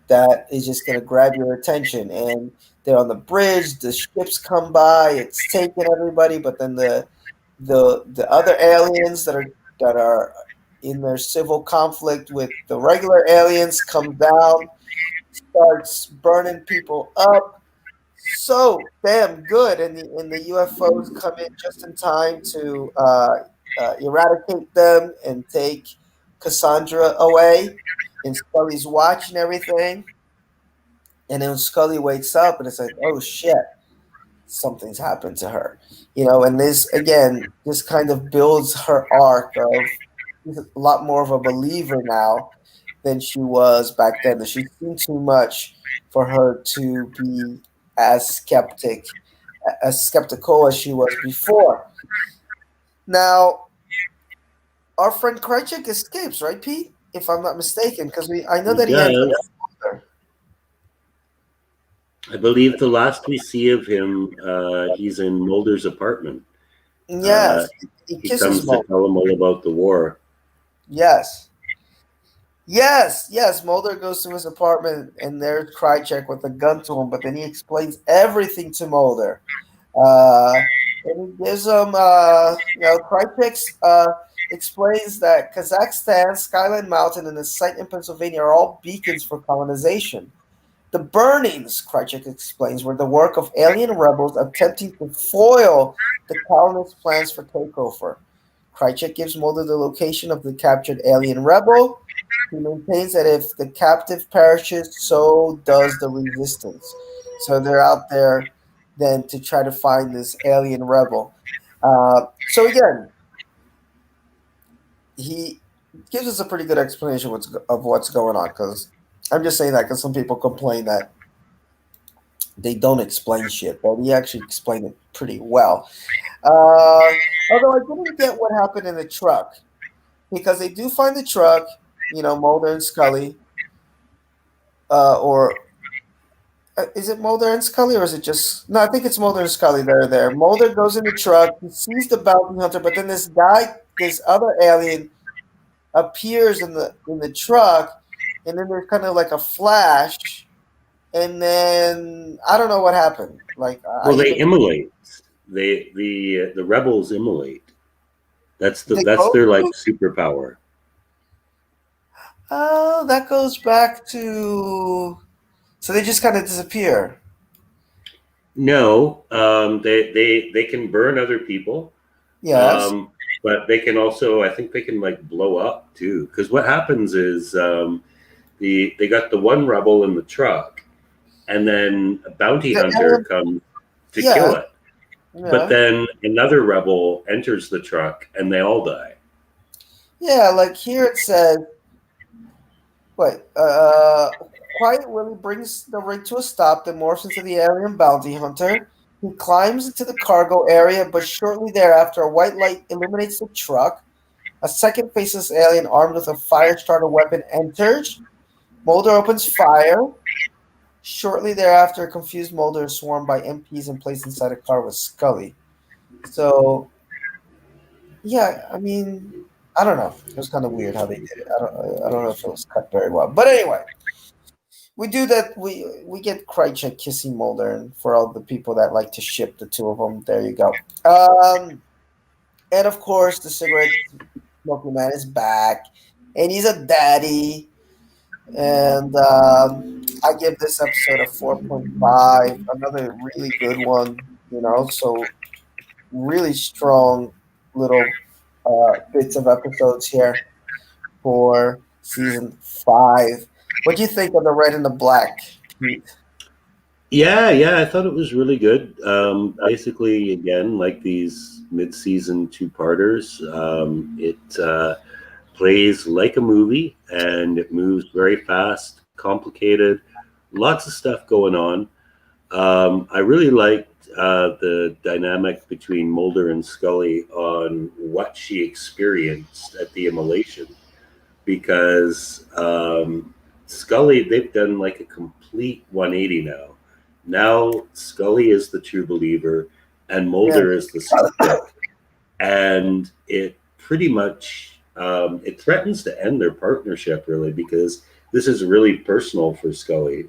that is just going to grab your attention. And they're on the bridge, the ships come by, it's taking everybody, but then the other aliens that are in their civil conflict with the regular aliens, comes down, starts burning people up. So damn good, and the UFOs come in just in time to eradicate them and take Cassandra away. And Scully's watching everything, and then Scully wakes up, and it's like, oh shit, something's happened to her, and this kind of builds her arc of she's a lot more of a believer now than she was back then. That she's seen too much for her to be as skeptical as she was before. Now, our friend Krychek escapes, right, Pete? If I'm not mistaken, because I know He that he ends up. does. I believe the last we see of him, he's in Mulder's apartment. Uh, Yes, he he kisses comes to Mulder. tell him all about the war. Yes. Yes, yes. Mulder goes to his apartment and there's Krychek with a gun to him, but then he explains everything to Mulder. Uh, and he gives him, Krychek explains that Kazakhstan, Skyline Mountain, and the site in Pennsylvania are all beacons for colonization. The burnings, Krychek explains, were the work of alien rebels attempting to foil the colonists' plans for takeover. Krychek gives Mulder the location of the captured alien rebel. He maintains that if the captive perishes, so does the resistance. So they're out there then to try to find this alien rebel. So again, he gives us a pretty good explanation of what's going on. Because I'm just saying that because some people complain that they don't explain shit, but he actually explained it pretty well. Although I didn't get what happened in the truck because they do find the truck, Mulder and Scully, or is it Mulder and Scully, or is it just no? I think it's Mulder and Scully that are there. Mulder goes in the truck, he sees the bounty hunter, but then this other alien, appears in the truck, and then there's kind of like a flash, and then I don't know what happened. Like I Well, they even immolate. The rebels immolate. they That's go. their like superpower. Oh, that goes back to so they just kind of disappear. No, they can burn other people, Yes. um, but they can also, I think they can like blow up too. Because what happens is they got the one rebel in the truck, and then a bounty The hunter alien, comes to yeah, kill it. But yeah, then another rebel enters the truck, and they all die. yeah. Like here it says, wait, Quiet Willie brings the rig to a stop, then morphs into the alien bounty hunter. He climbs into the cargo area, but shortly thereafter, a white light illuminates the truck. A second faceless alien armed with a fire starter weapon enters. Mulder opens fire. Shortly thereafter, a confused Mulder is swarmed by MPs and placed inside a car with Scully. So, yeah, I mean, I don't know. It was kind of weird how they did it. I don't know if it was cut very well. But anyway, we do that. We get Krychek kissing Mulder, and for all the people that like to ship the two of them, there you go. And of course, the cigarette smoking man is back, and he's a daddy. And I give this episode a 4.5. Another really good one, So really strong little bits of episodes here for season 5. What do you think of the red and the black, Pete? Yeah, I thought it was really good. Basically, again, like these mid-season two-parters, it plays like a movie, and it moves very fast, complicated, lots of stuff going on. I really liked the dynamic between Mulder and Scully on what she experienced at the immolation, because Scully, they've done like a complete 180 now. Now Scully is the true believer, and Yeah. Mulder is the skeptic, and it pretty much it threatens to end their partnership really, because this is really personal for Scully.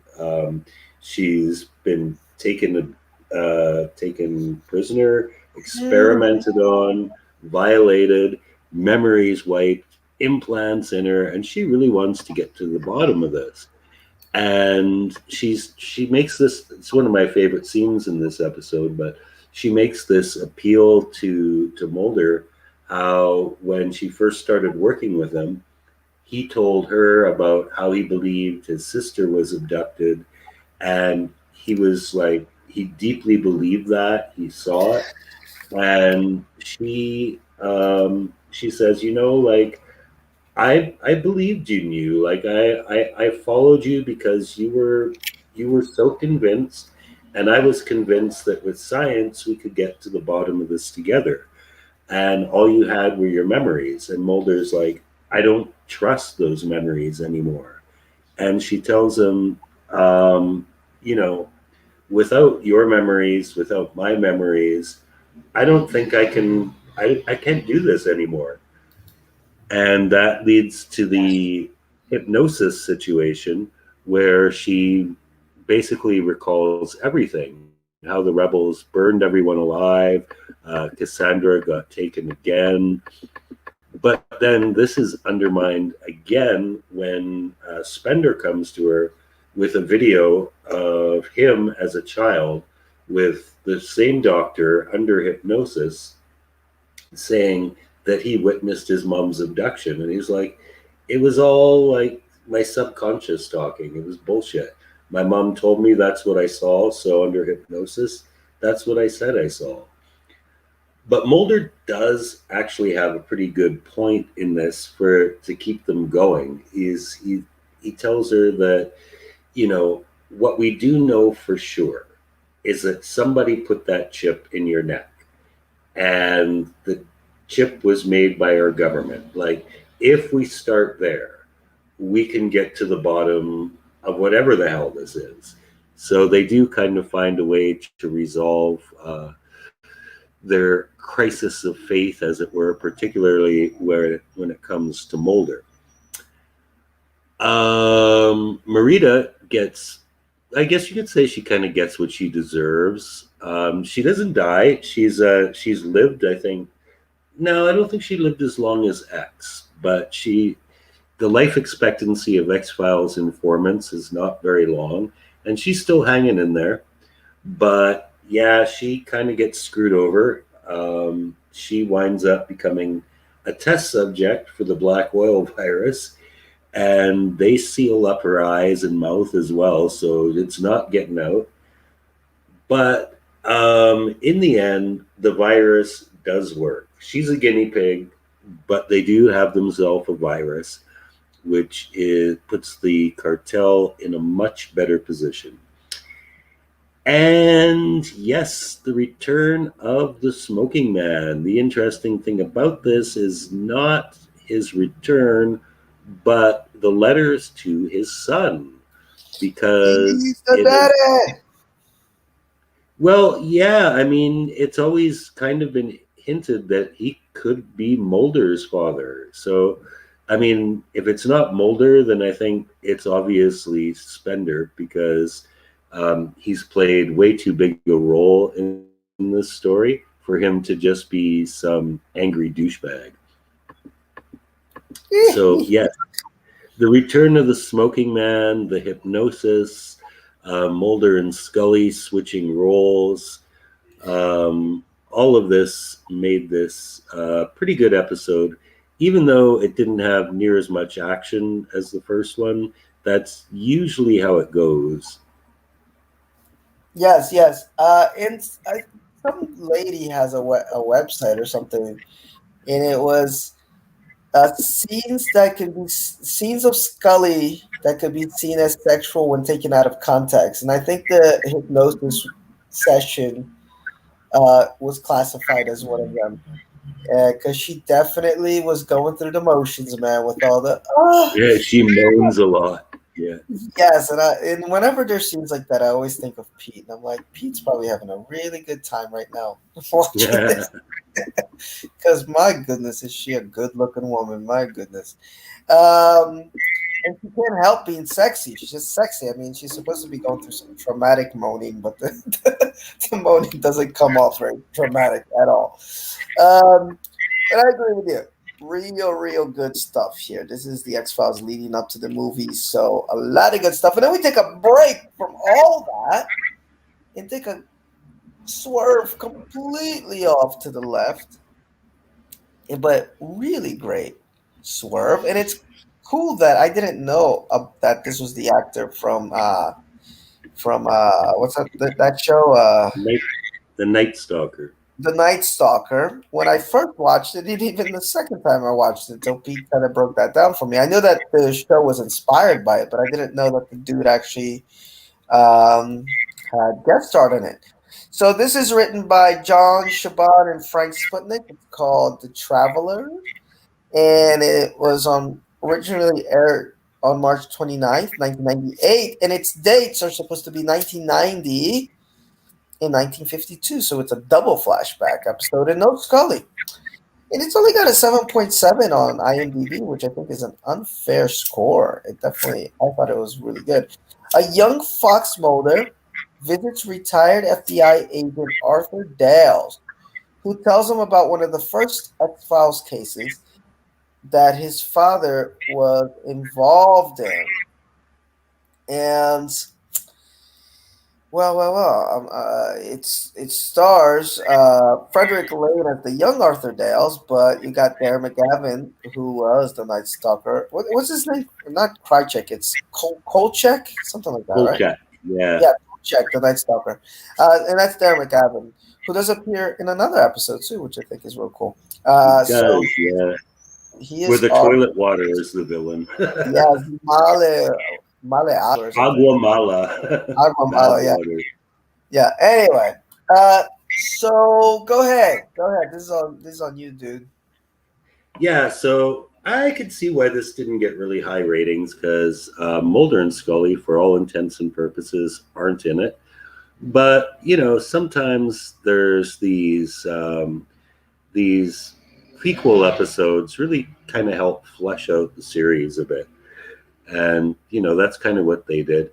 She's been taken prisoner, Mhm. experimented on, violated, memories wiped, implants in her, and she really wants to get to the bottom of this. And she makes this. It's one of my favorite scenes in this episode, but she makes this appeal to Mulder, how when she first started working with him, he told her about how he believed his sister was abducted, and he was like, he deeply believed that, he saw it. And she says, like, I believed you knew. Like, I followed you because you were so convinced, and I was convinced that with science we could get to the bottom of this together. And all you had were your memories. And Mulder's like, I don't trust those memories anymore. And she tells him, um, you know, without your memories, without my memories, I don't think I can't do this anymore. And that leads to the hypnosis situation where she basically recalls everything, how the rebels burned everyone alive, Cassandra got taken again. But then this is undermined again when Spender comes to her with a video of him as a child with the same doctor under hypnosis saying that he witnessed his mom's abduction. And he's like, it was all like my subconscious talking. It was bullshit. My mom told me that's what I saw. So under hypnosis, that's what I said I saw. But Mulder does actually have a pretty good point in this for to keep them going. Is he tells her that, what we do know for sure is that somebody put that chip in your neck, and the chip was made by our government. Like, if we start there, we can get to the bottom of whatever the hell this is. So they do kind of find a way to resolve their crisis of faith, as it were, particularly when it comes to Mulder. Marita gets, I guess you could say, she kind of gets what she deserves. She doesn't die. She's lived, I think. No, I don't think she lived as long as X, but the life expectancy of X Files informants is not very long, and she's still hanging in there. But yeah, she kind of gets screwed over. She winds up becoming a test subject for the black oil virus, and they seal up her eyes and mouth as well, so it's not getting out. But in the end, the virus does work. She's a guinea pig, but they do have themselves a virus, which puts the cartel in a much better position. And yes, the return of the smoking man. The interesting thing about this is not his return, but the letters to his son, because He's the it is. daddy. Well, yeah, I mean, it's always kind of been hinted that he could be Mulder's father. So, I mean, if it's not Mulder, then I think it's obviously Spender, because he's played way too big a role in this story for him to just be some angry douchebag. So, yes, the return of the smoking man, the hypnosis, Mulder and Scully switching roles, all of this made this a pretty good episode, even though it didn't have near as much action as the first one. That's usually how it goes. Yes, yes. Some lady has a website or something, and it was scenes of Scully that could be seen as sexual when taken out of context. And I think the hypnosis session was classified as one of them, because she definitely was going through the motions, man, with all the Yeah, she moans a lot. Yeah. yes. And whenever there's scenes like that, I always think of Pete, and I'm like, Pete's probably having a really good time right now watching Yeah. this. Because my goodness, is she a good-looking woman? My goodness, and she can't help being sexy. She's just sexy. I mean, she's supposed to be going through some traumatic moaning, but the moaning doesn't come off very dramatic at all. But I agree with you. real good stuff here. This is the X Files leading up to the movies, so a lot of good stuff. And then we take a break from all that and take a swerve completely off to the left, but really great swerve. And it's cool that I didn't know that this was the actor from what's that show Night, the Night Stalker. The Night Stalker. When I first watched it, and even the second time I watched it, so Pete kind of broke that down for me. I knew that the show was inspired by it, but I didn't know that the dude actually had guest starred in it. So this is written by John Shaban and Frank Sputnik. It's called The Traveler, and it was on originally aired on March 29th, 1998, and its dates are supposed to be 1990 and 1952. So it's a double flashback episode and no Scully. And it's only got a 7.7 on IMDb, which I think is an unfair score. It definitely, I thought it was really good. A young Fox Mulder visits retired FBI agent Arthur Dales, who tells him about one of the first X Files cases that his father was involved in. And it stars Frederick Lane as the young Arthur Dales, but you got Darren McGavin, who was the Night Stalker. What's his name? Not Krychek, it's Kolchak, something like that, right? Kolchak, yeah. Yeah, Kolchak, the Night Stalker, and that's Darren McGavin, who does appear in another episode too, which I think is real cool. So yeah. he is Where the toilet water is the villain. yeah, Male Agua or something. Aguamala. Aguamala, yeah. Water. Yeah. Anyway, so go ahead. This is on you, dude. Yeah, so I could see why this didn't get really high ratings because Mulder and Scully, for all intents and purposes, aren't in it. But you know, sometimes there's these prequel episodes really kind of help flesh out the series a bit, and you know that's kind of what they did.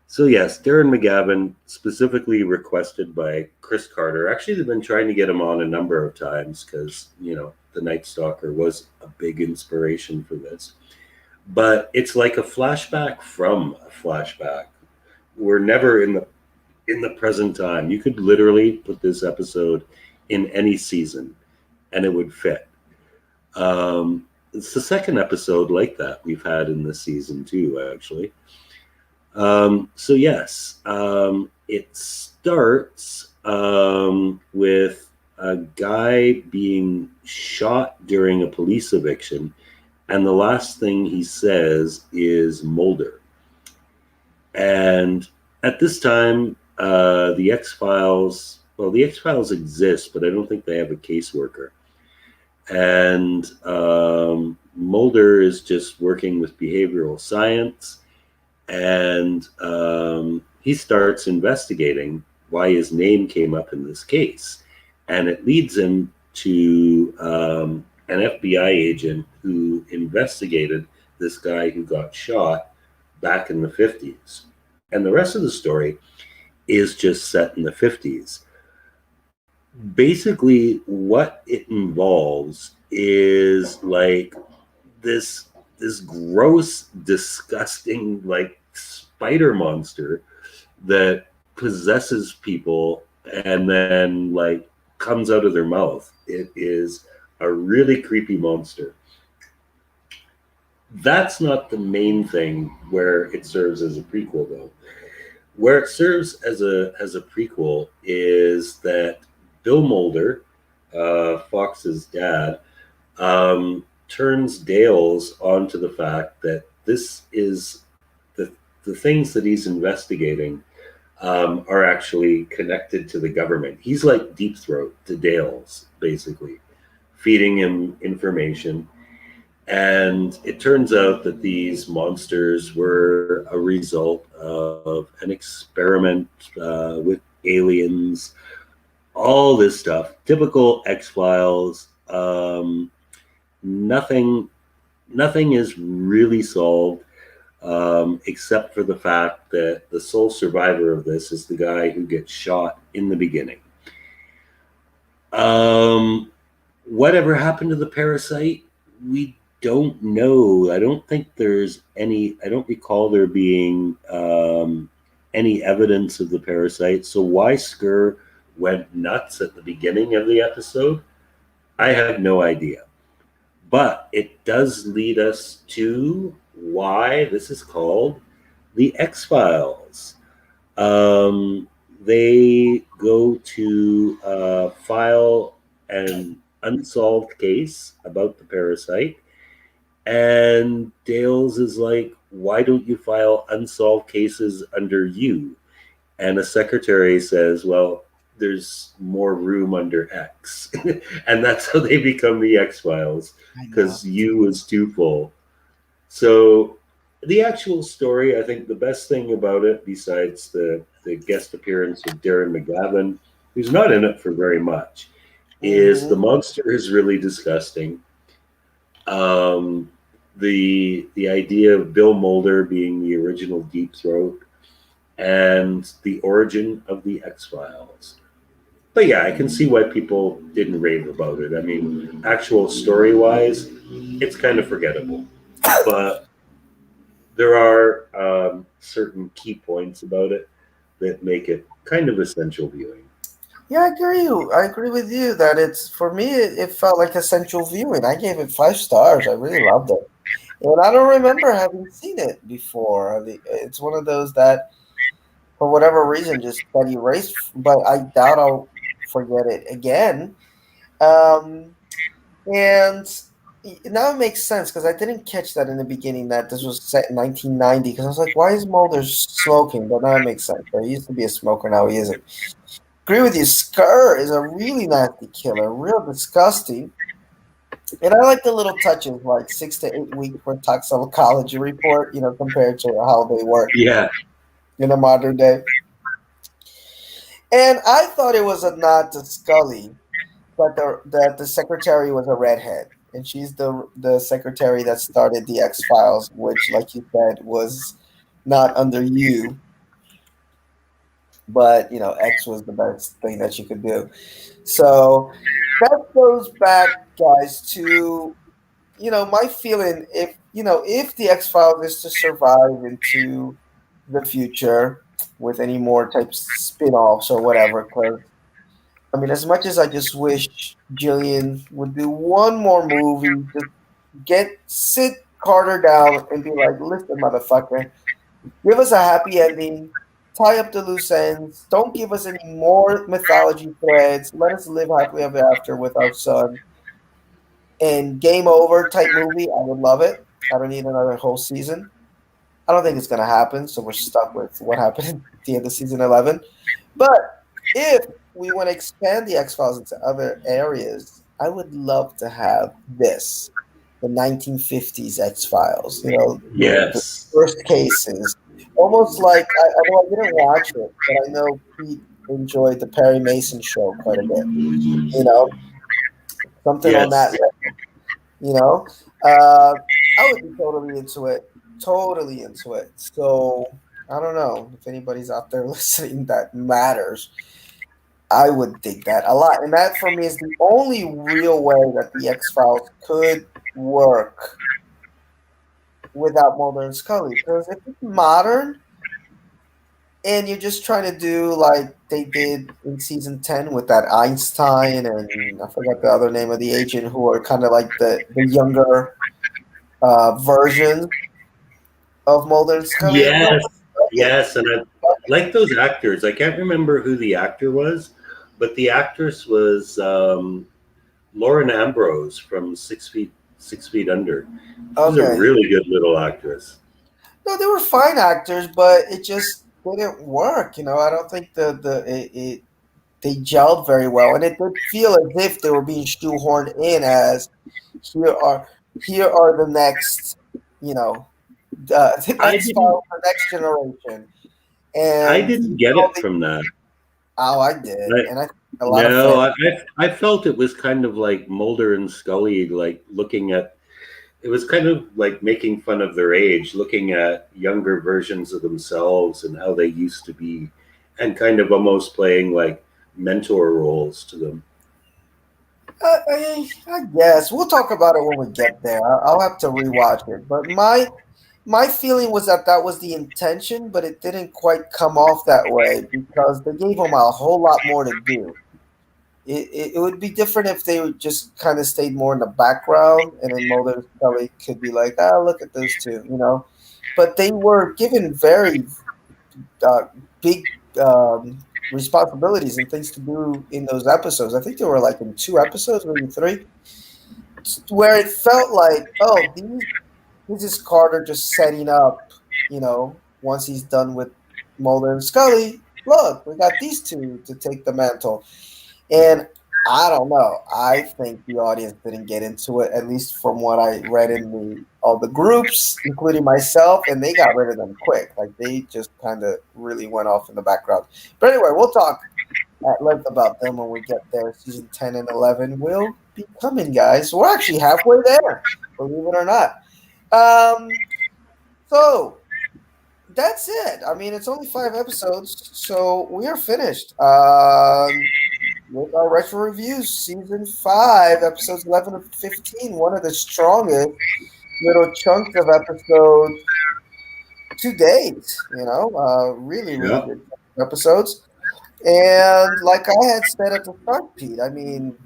So yes, Darren McGavin, specifically requested by Chris Carter. Actually, they've been trying to get him on a number of times because you know the Night Stalker was a big inspiration for this. But it's like a flashback from a flashback. We're never in the present time. You could literally put this episode in any season, and it would fit. It's the second episode like that we've had in this season too, actually. So yes, it starts with a guy being shot during a police eviction, and the last thing he says is Mulder. And at this time, the X-Files exist, but I don't think they have a caseworker. And Mulder is just working with behavioral science, and he starts investigating why his name came up in this case. And it leads him to an FBI agent who investigated this guy who got shot back in the 50s. And the rest of the story is just set in the 50s. Basically, what it involves is like this gross, disgusting, like spider monster that possesses people and then like comes out of their mouth. It is a really creepy monster. That's not the main thing where it serves as a prequel, though. Where it serves as a prequel is that Bill Mulder, Fox's dad, turns Dales onto the fact that this is the things that he's investigating are actually connected to the government. He's like Deep Throat to Dales, basically, feeding him information. And it turns out that these monsters were a result of an experiment with aliens, all this stuff. Typical X-Files. Nothing is really solved except for the fact that the sole survivor of this is the guy who gets shot in the beginning. Whatever happened to the parasite? we don't know. I don't think there's any. I don't recall there being any evidence of the parasite. So why Skur went nuts at the beginning of the episode, I have no idea. But it does lead us to why this is called the X Files. Um, they go to file an unsolved case about the parasite, and Dales is like, "Why don't you file unsolved cases under you?" And the secretary says, "Well, there's more room under X." And that's how they become the X Files, I know. because U is too full. So the actual story, I think the best thing about it, besides the guest appearance of Darren McGavin, who's not in it for very much, is the Hmm. monster is really disgusting. Um, the idea of Bill Mulder being the original Deep Throat, and the origin of the X Files. But yeah, I can see why people didn't rave about it. I mean, actual story wise, it's kind of forgettable. But there are certain key points about it that make it kind of essential viewing. Yeah, I agree. I agree with you that it's for me. It felt like essential viewing. I gave it 5 stars. I really loved it, and I don't remember having seen it before. It's one of those that, for whatever reason, just got erased. But I doubt I'll forget it again. Um, and now it makes sense because I didn't catch that in the beginning that this was set in 1990. Because I was like, why is Mulder smoking? But now it makes sense. Right? He used to be a smoker. Now he isn't. Agree with you. Skur is a really nasty killer, real disgusting. And I like the little touches, like 6 to 8 weeks for toxicology report, compared to how they work Yeah. in a modern day. And I thought it was a nod to Scully that the secretary was a redhead, and she's the secretary that started the X Files, which, like you said, was not under you, but X was the best thing that you could do. So that goes back, guys, to my feeling. If the X Files is to survive into the future with any more type spin-offs or whatever, because I mean, as much as I just wish Jillian would do one more movie, just sit Carter down and be like, listen, motherfucker, give us a happy ending, tie up the loose ends, don't give us any more mythology threads, let us live happily ever after with our son, and game over type movie. I would love it. I don't need another whole season. I don't think it's going to happen, so we're stuck with what happened at the end of season 11. But if we want to expand the X Files into other areas, I would love to have this, the 1950s X Files. The Yes. first cases, almost like I didn't watch it, but I know Pete enjoyed the Perry Mason show quite a bit. You know, something on that. Yes. You know, uh, I would be totally into it. Totally into it. So I don't know if anybody's out there listening that matters. I would dig that a lot. And that for me is the only real way that the X Files could work without Mulder and Scully. Because if it's modern and you're just trying to do like they did in season 10 with that Einstein and I forgot the other name of the agent who are kind of like the younger versions of Mulder and Scully. No, Yes. fuck it. Yes. And I like those actors. I can't remember who the actor was, but the actress was Lauren Ambrose from 6 Feet Under. She's a Okay. really good little actress. No, they were fine actors, but it just didn't work. I don't think they gelled very well, and it did feel as if they were being shoehorned in as here are here are the next, you know, the I X didn't. Files, the next generation, I and didn't get it from that. oh, I did, I, and I think a lot of no, fans. I felt it was kind of like Mulder and Scully, like looking at. It was kind of like making fun of their age, looking at younger versions of themselves and how they used to be, and kind of almost playing like mentor roles to them. I guess we'll talk about it when we get there. I'll have to rewatch it, but my feeling was that that was the intention, but it didn't quite come off that way because they gave him a whole lot more to do. It would be different if they would just kind of stayed more in the background, and then Mulder and Scully could be like, "Ah, look at those two," you know. But they were given very uh, big responsibilities and things to do in those episodes. I think they were like in two episodes, maybe three, where it felt like, oh, this is Carter just setting up, once he's done with Mulder and Scully. Look, we got these two to take the mantle. And I don't know. I think the audience didn't get into it, at least from what I read in all the groups, including myself, and they got rid of them quick. Like they just kind of really went off in the background. But anyway, we'll talk at length about them when we get there. Season 10 and 11 will be coming, guys. We're actually halfway there, believe it or not. So that's it. I mean, it's only 5 episodes, so we are finished. With our retro reviews, season 5, episodes 11 to 15, one of the strongest little chunks of episodes to date. Really, really Yeah. good episodes. And like I had said at the start, Pete, I mean,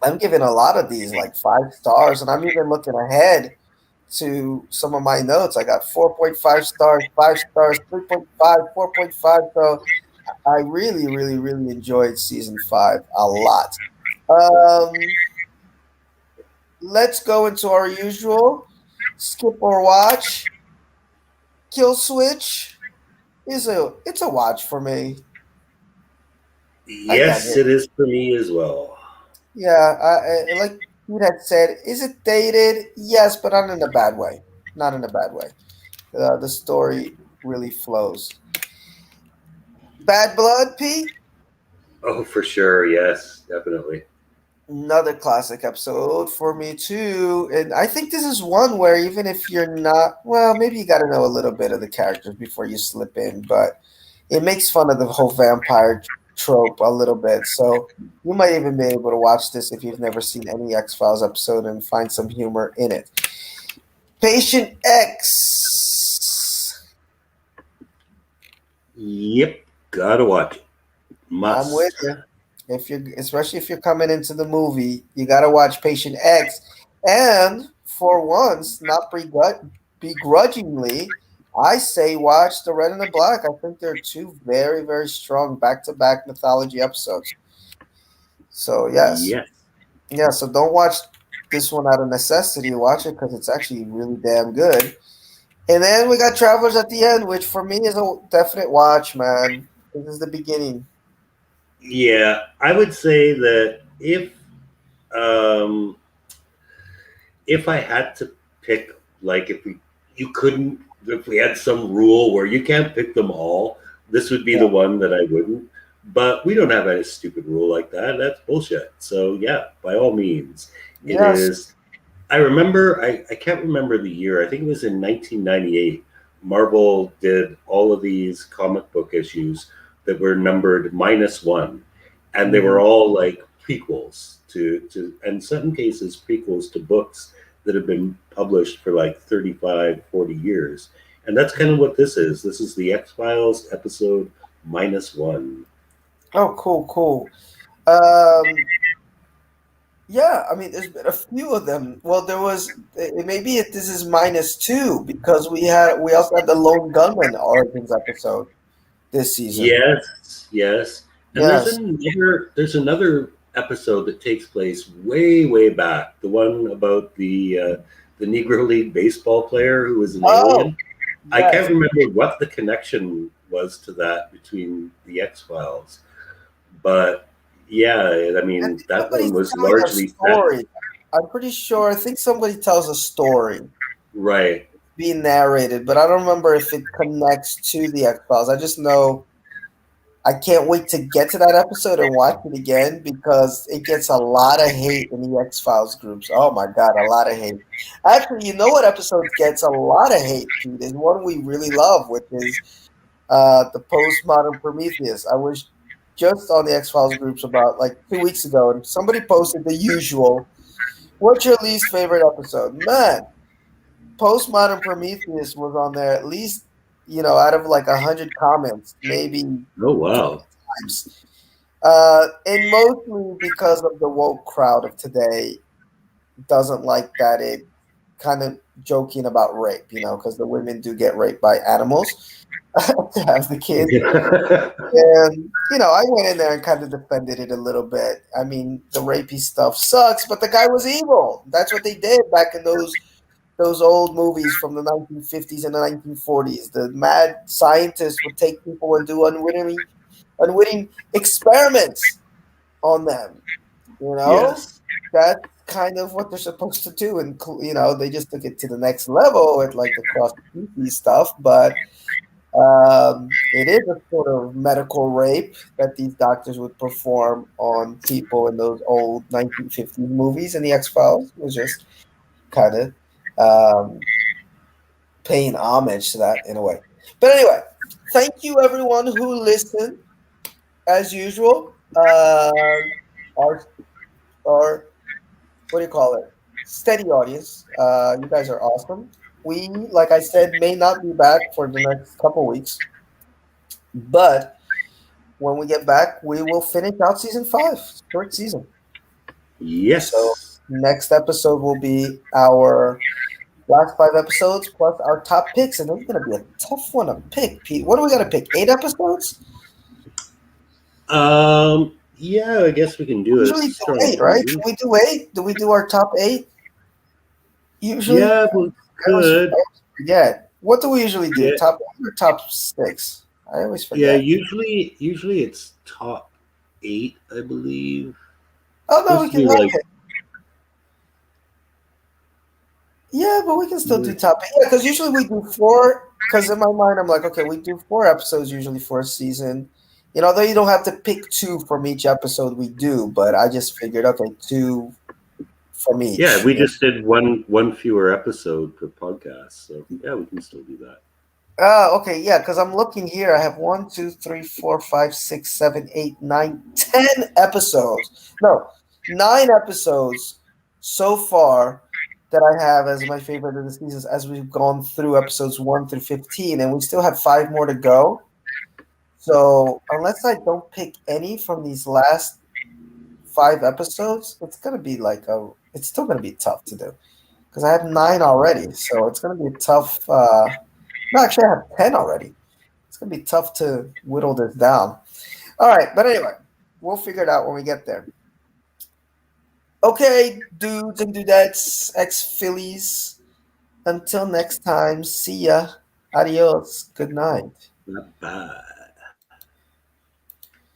I'm giving a lot of these like 5 stars, and I'm even looking ahead to some of my notes. I got 4.5 stars, 5 stars, 3.5, 4.5. So I really, really, really enjoyed season 5 a lot. Um, let's go into our usual skip or watch. Kill Switch it's a watch for me. I dug Yes, it. it is for me as well. Yeah, like Pete had said, is it dated? Yes, but not in a bad way. Not in a bad way. The story really flows. Bad Blood, Pete. Oh, for sure. Yes, definitely. Another classic episode for me too. And I think this is one where even if you're not, well, maybe you got to know a little bit of the characters before you slip in, but it makes fun of the whole vampire trope a little bit. So you might even be able to watch this if you've never seen any X Files episode and find some humor in it. Patient X. Yep, gotta watch it. I'm with Must. you. Especially if you're coming into the movie, you got to watch Patient X, and for once, not begrudgingly, I say watch the Red and the Black. I think they're two very, very strong back-to-back mythology episodes. So yes, Yes. yeah. So don't watch this one out of necessity. Watch it because it's actually really damn good. And then we got Travelers at the end, which for me is a definite watch, man. This is the beginning. Yeah, I would say that um if I had to pick, like, if we you couldn't, if we had some rule where you can't pick them all, this would be Yeah. the one that I wouldn't. But we don't have any stupid rule like that. That's bullshit. So yeah, by all means, it Yes. is. I remember, I can't remember the year. I think it was in 1998. Marvel did all of these comic book issues that were numbered -1, and they were Mhm. all like prequels to, in some cases, prequels to books that have been published for like 35, 40 years. And that's kind of what this is. This is the X Files episode -1. Oh, cool, cool. Um, yeah, I mean, there's been a few of them. Well, there was maybe this is -2 because we also had the Lone Gunman Origins episode this season. Yes, yes. And Yes. there's another episode that takes place way, way back. The one about the Negro League baseball player who was an Oh, alien. I can't yes. remember what the connection was to that between the X Files, but yeah, I I mean think that one somebody's was telling a largely set story. I'm pretty sure. I think somebody tells a story right. being narrated, but I don't remember if it connects to the X Files. I just know I can't wait to get to that episode and watch it again because it gets a lot of hate in the X Files groups. Oh my god, a lot of hate. Actually, you know what episode gets a lot of hate, Pete? Is one we really love, which is the postmodern Prometheus. I wish just on the X Files groups about like 2 weeks ago, and somebody posted the usual. What's your least favorite episode? Man, Postmodern Prometheus was on there at least, out of like 100 comments, maybe Oh 20 wow. times. And mostly because of the woke crowd of today doesn't like that it kind of joking about rape, because the women do get raped by animals to have the kids. And, I went in there and kind of defended it a little bit. I mean, the rapey stuff sucks, but the guy was evil. That's what they did back in those old movies from the 1950s and the 1940s. The mad scientists would take people and do unwitting experiments on them. You know, Yes. that's kind of what they're supposed to do, and they just took it to the next level with like the cross species stuff. But it is a sort of medical rape that these doctors would perform on people in those old 1950s movies, and the X Files was just kind of um, paying homage to that in a way. But anyway, thank you everyone who listened as usual. Our our what do you call it? Steady audience. You guys are awesome. We, like I said, may not be back for the next couple weeks, but when we get back, we will finish out season 5, short season. So Yes. next episode will be our last 5 episodes plus our top picks, and it's gonna be a tough one to pick, Pete. What do we gotta pick? 8 episodes? Yeah, I guess we can We do it. usually It's a do strong 8, right? Can season. we do 8? Do we do our top 8 usually? Yeah, we I could. always forget. What do we usually do? Yeah, Top 8 or top 6? I always yeah. forget. Usually it's top 8, I believe. Oh no, we Supposed to can be like. okay. Yeah, but we can still do Yeah, top 8. Yeah, because usually we do 4. Because in my mind, I'm like, okay, we do 4 episodes usually for a season. Though you don't have to pick 2 from each episode we do, but I just figured, okay, 2 from yeah, each. we just did one fewer episode per podcast, so yeah, we can still do that. Okay, yeah, because I'm looking here. I have 1, 2, 3, 4, 5, 6, 7, 8, 9, 10 episodes. No, 9 episodes so far that I have as my favorite of the seasons as we've gone through episodes 1 through 15, and we still have 5 more to go. So, unless I don't pick any from these last 5 episodes, it's still gonna be tough to do because I have 9 already. So it's gonna be a tough. No, actually, I have 10 already. It's gonna be tough to whittle this down. All right, but anyway, we'll figure it out when we get there. Okay, dudes and dudettes, ex Phillies. Until next time, see ya. Adios. Good night. Bye bye.